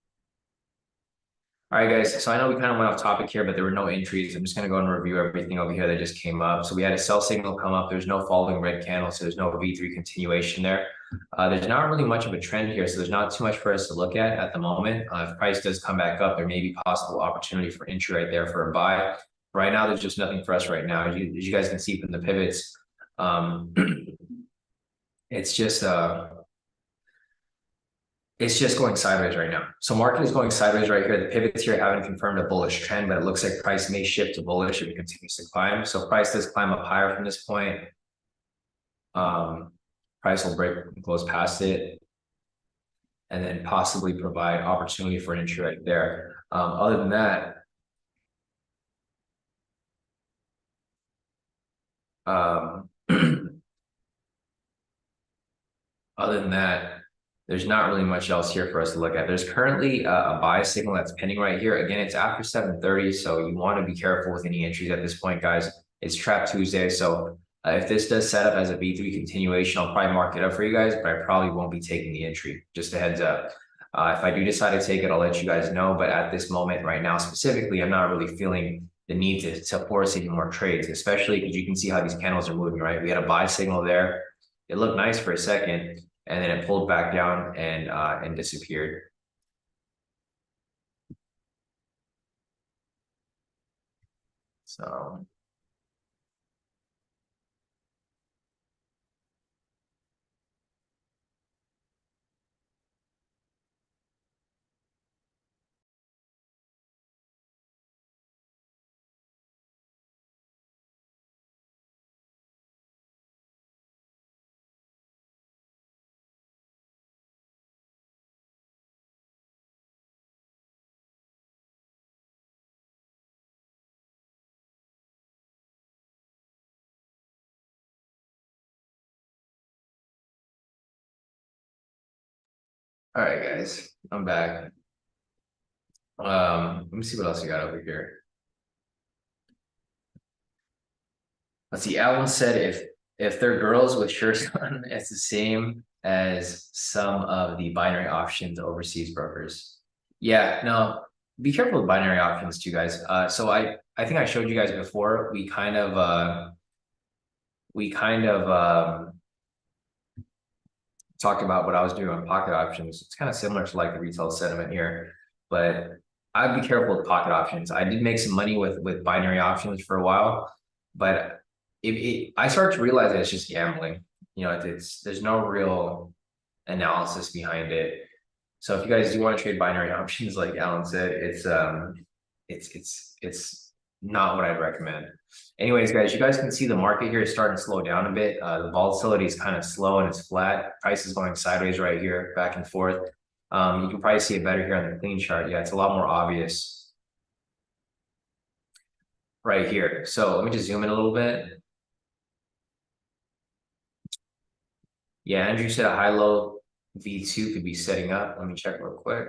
All right, guys. So I know we kind of went off topic here, but there were no entries. I'm just going to go and review everything over here that just came up. So we had a sell signal come up. There's no following red candle, so there's no V3 continuation there. There's not really much of a trend here, so there's not too much for us to look at the moment. If price does come back up, there may be possible opportunity for entry right there for a buy. Right now, there's just nothing for us right now. As you guys can see from the pivots, it's just going sideways right now. So market is going sideways right here. The pivots here haven't confirmed a bullish trend, but it looks like price may shift to bullish if it continues to climb. So price does climb up higher from this point. Price will break and close past it, and then possibly provide opportunity for an entry right there. Other than that, there's not really much else here for us to look at. There's currently a buy signal that's pending right here. Again, it's after 7:30, so you want to be careful with any entries at this point, guys. It's Trap Tuesday, so if this does set up as a V3 continuation, I'll probably mark it up for you guys, but I probably won't be taking the entry. Just a heads up. If I do decide to take it, I'll let you guys know. But at this moment right now, specifically, I'm not really feeling the need to force any more trades, especially because you can see how these candles are moving, right? We had a buy signal there. It looked nice for a second, and then it pulled back down and disappeared. So all right, guys, I'm back. Let me see what else we got over here. Let's see. Alan said if they're girls with shirts on, it's the same as some of the binary options overseas brokers. Yeah, no, be careful with binary options too, guys. So I think I showed you guys before. We kind of talked about what I was doing on pocket options. It's kind of similar to like the retail sentiment here, but I'd be careful with pocket options. I did make some money with binary options for a while, but I started to realize that it's just gambling. You know, there's no real analysis behind it. So if you guys do want to trade binary options, like Alan said, it's not what I'd recommend. Anyways, guys, you guys can see the market here is starting to slow down a bit. The volatility is kind of slow and it's flat. Price is going sideways right here, back and forth. You can probably see it better here on the clean chart. Yeah, it's a lot more obvious right here. So let me just zoom in a little bit. Yeah, Andrew said a high-low V2 could be setting up. Let me check real quick.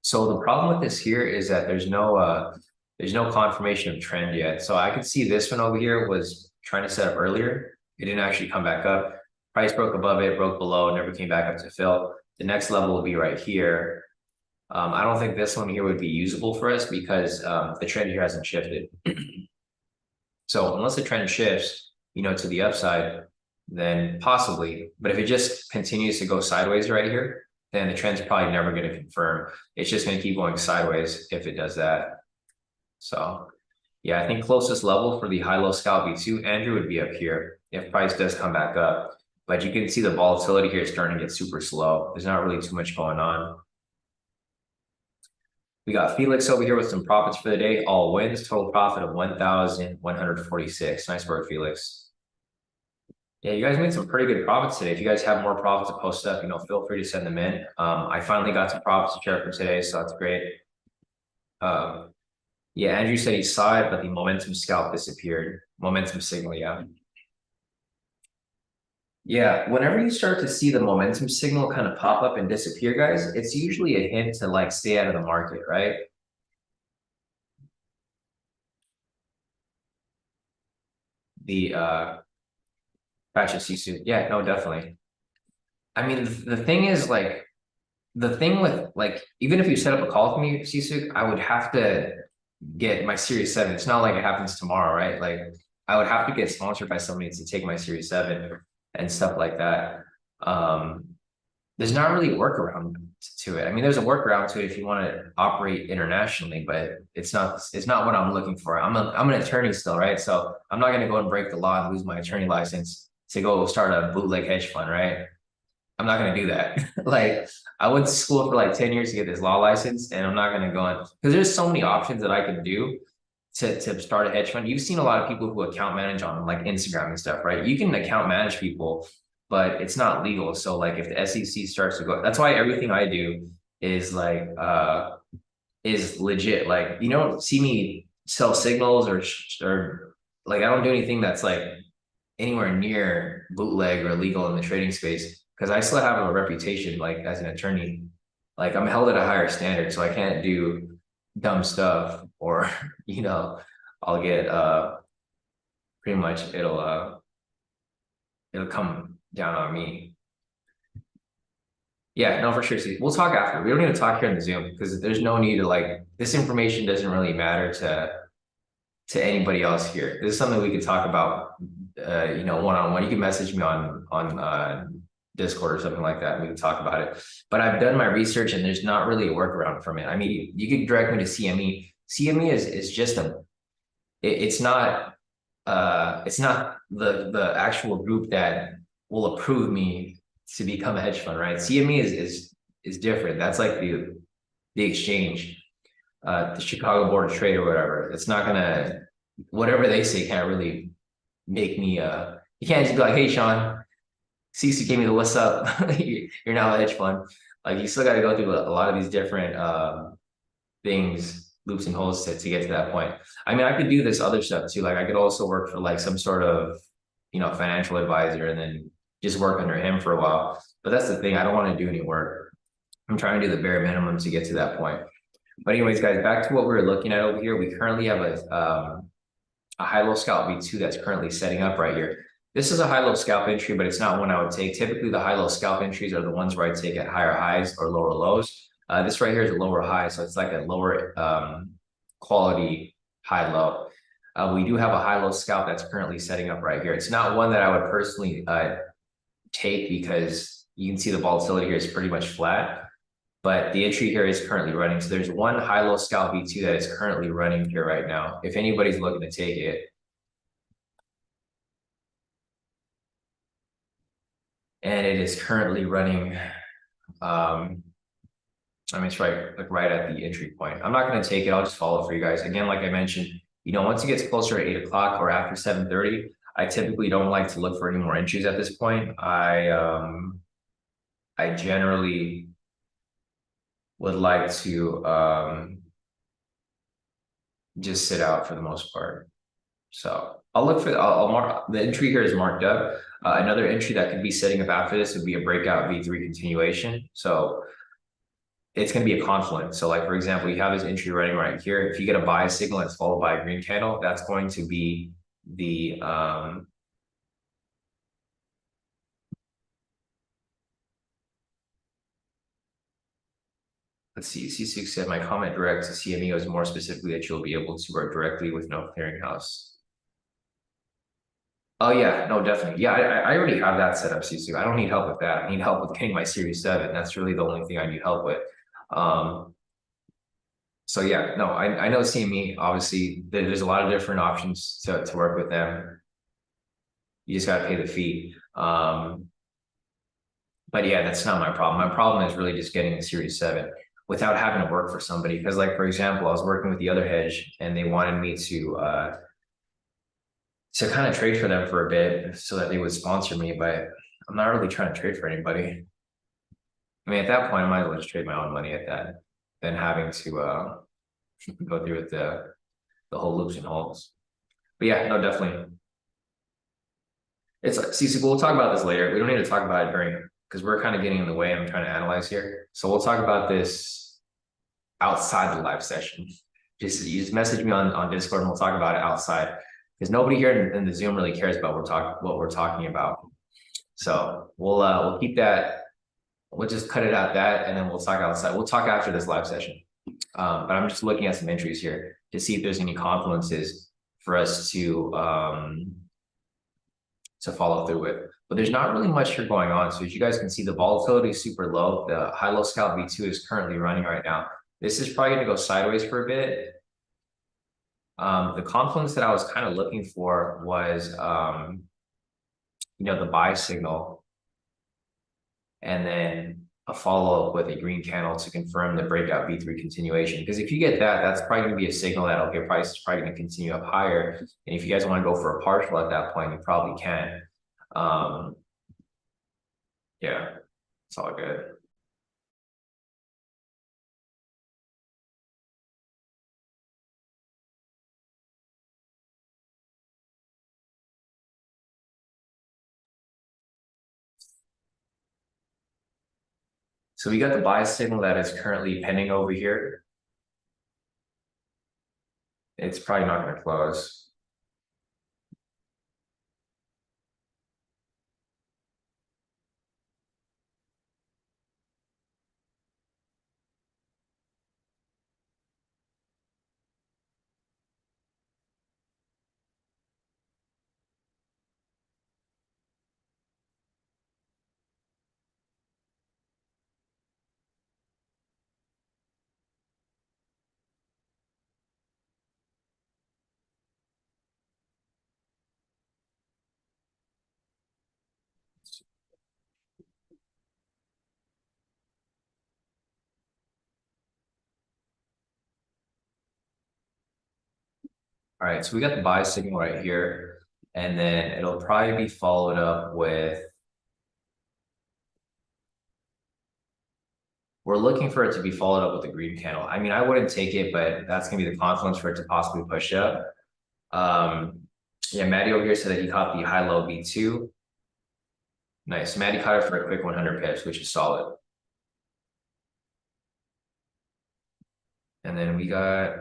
So the problem with this here is that there's no confirmation of trend yet. So I could see this one over here was trying to set up earlier. It didn't actually come back up. Price broke above it, broke below, never came back up to fill. The next level will be right here. I don't think this one here would be usable for us because the trend here hasn't shifted. So unless the trend shifts, you know, to the upside, then possibly. But if it just continues to go sideways right here, then the trend's probably never going to confirm. It's just going to keep going sideways if it does that. So yeah, I think closest level for the high-low scalp V2, Andrew, would be up here if price does come back up. But you can see the volatility here is starting to get super slow. There's not really too much going on. We got Felix over here with some profits for the day, all wins, total profit of 1,146. Nice work, Felix. Yeah, you guys made some pretty good profits today. If you guys have more profits to post up, feel free to send them in. I finally got some profits to share for today, so that's great. Yeah, Andrew said he saw it, but the momentum scalp disappeared. Momentum signal, yeah. Yeah, whenever you start to see the momentum signal kind of pop up and disappear, guys, it's usually a hint to like stay out of the market, right? The Gotcha, Sisu. Yeah, no, definitely. I mean, the thing is like the thing with like even if you set up a call with me, Sisu, I would have to get my Series 7. It's not like it happens tomorrow, right? Like I would have to get sponsored by somebody to take my Series 7 and stuff like that. Um, there's not really a workaround to it. I mean, there's a workaround to it if you want to operate internationally, but it's not what I'm looking for. I'm an attorney still, right? So I'm not gonna go and break the law and lose my attorney license to go start a bootleg hedge fund, right? I'm not gonna do that. Like I went to school for like 10 years to get this law license, and I'm not gonna go on because there's so many options that I can do to start a hedge fund. You've seen a lot of people who account manage on like Instagram and stuff, right? You can account manage people, but it's not legal. So like if the SEC starts to go, that's why everything I do is like is legit. Like you don't see me sell signals or like I don't do anything that's like anywhere near bootleg or illegal in the trading space because I still have a reputation like as an attorney. Like I'm held at a higher standard, so I can't do dumb stuff or I'll get pretty much it'll come down on me. Yeah, no, for sure. See, we'll talk after. We don't need to talk here in the Zoom because there's no need to like this information doesn't really matter to anybody else here. This is something we could talk about one-on-one. You can message me on Discord or something like that, and we can talk about it. But I've done my research and there's not really a workaround from it. I mean, you could direct me to CME. CME is just it's not the actual group that will approve me to become a hedge fund, right? CME is different. That's like the exchange, the Chicago Board of Trade or whatever. It's not gonna whatever they say can't really make me you can't just be like, hey Sean, CC gave me the what's up. You're now a hedge fund. Like you still got to go through a lot of these different things, loops and holes to get to that point. I mean, I could do this other stuff too. Like I could also work for like some sort of financial advisor and then just work under him for a while. But that's the thing. I don't want to do any work. I'm trying to do the bare minimum to get to that point. But anyways, guys, back to what we were looking at over here. We currently have a high-low scalp V2 that's currently setting up right here. This is a high-low scalp entry, but it's not one I would take. Typically, the high-low scalp entries are the ones where I take at higher highs or lower lows. This right here is a lower high, so it's like a lower quality high-low. We do have a high-low scalp that's currently setting up right here. It's not one that I would personally take because you can see the volatility here is pretty much flat, but the entry here is currently running. So there's one high-low scalp V2 that is currently running here right now. If anybody's looking to take it, and it is currently running. I mean, it's right at the entry point. I'm not going to take it. I'll just follow for you guys. Again, like I mentioned, once it gets closer to 8 o'clock or after 7:30, I typically don't like to look for any more entries at this point. I generally would like to just sit out for the most part. So I'll look for I'll mark the entry here is marked up. Another entry that could be setting up after this would be a breakout V3 continuation. So it's going to be a confluence. So like, for example, you have this entry running right here. If you get a buy signal that's followed by a green candle, that's going to be the let's see, C6 said my comment direct to CME is more specifically that you'll be able to work directly with no clearinghouse. Oh yeah, no, definitely. Yeah, I already have that set up, C6. I don't need help with that. I need help with getting my Series 7. That's really the only thing I need help with. So yeah, no, I know CME, obviously, there's a lot of different options to work with them. You just got to pay the fee. But yeah, that's not my problem. My problem is really just getting the Series 7. without having to work for somebody. Because like, for example, I was working with the other hedge and they wanted me to kind of trade for them for a bit so that they would sponsor me, but I'm not really trying to trade for anybody. I mean, at that point, I might as well just trade my own money at that than having to go through with the whole loops and holes. But yeah, no, definitely. It's like, see, we'll talk about this later. We don't need to talk about it during, because we're kind of getting in the way. I'm trying to analyze here. So we'll talk about this outside the live session. You just message me on Discord and we'll talk about it outside, because nobody here in the Zoom really cares about what we're talking about. So we'll keep that. We'll just cut it out that, and then we'll talk outside. We'll talk after this live session. But I'm just looking at some entries here to see if there's any confluences for us to follow through with. But there's not really much here going on. So as you guys can see, the volatility is super low. The high-low scalp V2 is currently running right now. This is probably going to go sideways for a bit. The confluence that I was kind of looking for was, the buy signal, and then a follow-up with a green candle to confirm the breakout V3 continuation. Because if you get that, that's probably going to be a signal that, okay, price is probably going to continue up higher. And if you guys want to go for a partial at that point, you probably can. Yeah, it's all good. So we got the buy signal that is currently pending over here. It's probably not going to close. All right, so we got the buy signal right here, and then it'll probably be followed up with, we're looking for it to be followed up with a green candle. I mean, I wouldn't take it, but that's gonna be the confluence for it to possibly push up. Yeah, Maddie over here said that he caught the high-low V2. Nice, Maddie caught it for a quick 100 pips, which is solid. And then we got,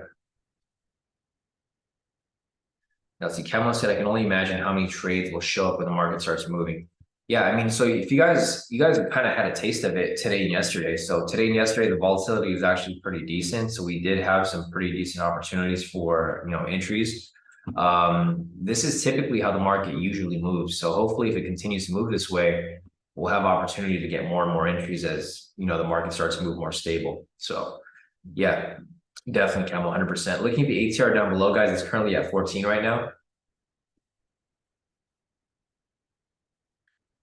now see, Kemo said, I can only imagine how many trades will show up when the market starts moving. Yeah, I mean, so if you guys have kind of had a taste of it today and yesterday. So today and yesterday, the volatility was actually pretty decent. So we did have some pretty decent opportunities for, entries. This is typically how the market usually moves. So hopefully if it continues to move this way, we'll have opportunity to get more and more entries as, the market starts to move more stable. So yeah, definitely Camel 100%. Looking at the ATR down below, guys, it's currently at 14 right now.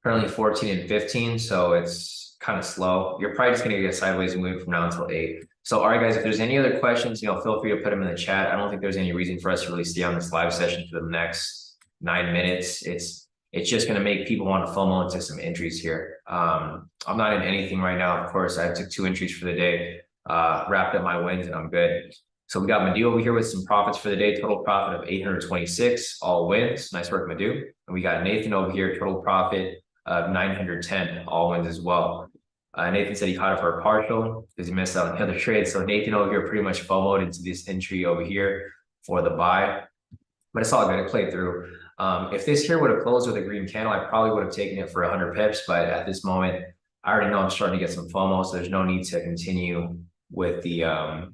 Currently 14 and 15, so it's kind of slow. You're probably just going to get sideways and move from now until 8. So, all right, guys, if there's any other questions, feel free to put them in the chat. I don't think there's any reason for us to really stay on this live session for the next 9 minutes. It's just going to make people want to FOMO into some entries here. I'm not in anything right now. Of course, I took 2 entries for the day, wrapped up my wins, and I'm good. So we got Madhu over here with some profits for the day, total profit of 826, all wins. Nice work, Madhu. And we got Nathan over here, total profit of 910, all wins as well. Nathan said he caught it for a partial because he missed out on the other trade. So Nathan over here pretty much FOMO'd into this entry over here for the buy, but it's all good. It played through. If this here would have closed with a green candle, I probably would have taken it for 100 pips. But at this moment, I already know I'm starting to get some FOMO, so there's no need to continue with the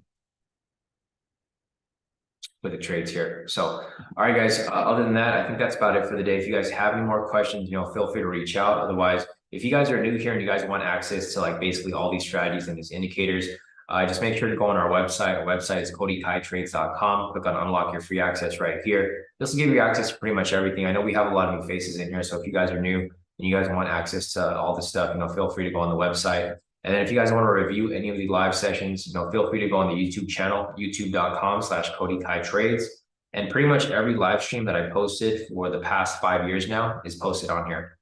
trades here. So, all right, guys, other than that, I think that's about it for the day. If you guys have any more questions, feel free to reach out. Otherwise, if you guys are new here and you guys want access to basically all these strategies and these indicators, just make sure to go on our website. Our website is kodikaitrades.com. Click on unlock your free access right here. This will give you access to pretty much everything. I know we have a lot of new faces in here. So if you guys are new and you guys want access to all this stuff, feel free to go on the website. And then if you guys want to review any of the live sessions, feel free to go on the YouTube channel, youtube.com/Kodi Kai Trades. And pretty much every live stream that I posted for the past 5 years now is posted on here.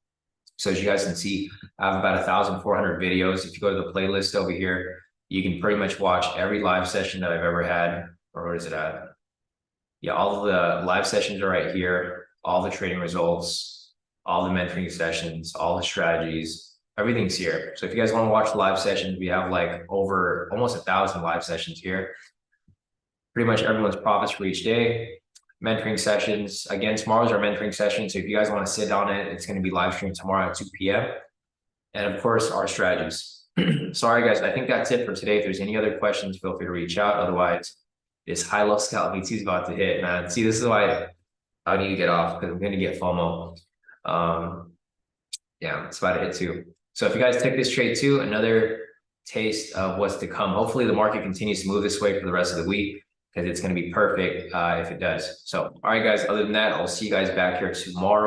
So as you guys can see, I have about 1,400 videos. If you go to the playlist over here, you can pretty much watch every live session that I've ever had. Or where is it at? Yeah, all of the live sessions are right here. All the trading results, all the mentoring sessions, all the strategies, everything's here. So if you guys want to watch the live sessions, we have like over almost 1,000 live sessions here. Pretty much everyone's profits for each day. Mentoring sessions. Again, tomorrow's our mentoring session. So if you guys want to sit on it, it's going to be live streamed tomorrow at 2 p.m. And of course, our strategies. Sorry, guys. I think that's it for today. If there's any other questions, feel free to reach out. Otherwise, this high-low scalp VT is about to hit, man. See, this is why I need to get off, because I'm going to get FOMO. Yeah, it's about to hit too. So if you guys take this trade too, another taste of what's to come. Hopefully the market continues to move this way for the rest of the week, because it's going to be perfect if it does. So, all right, guys, other than that, I'll see you guys back here tomorrow.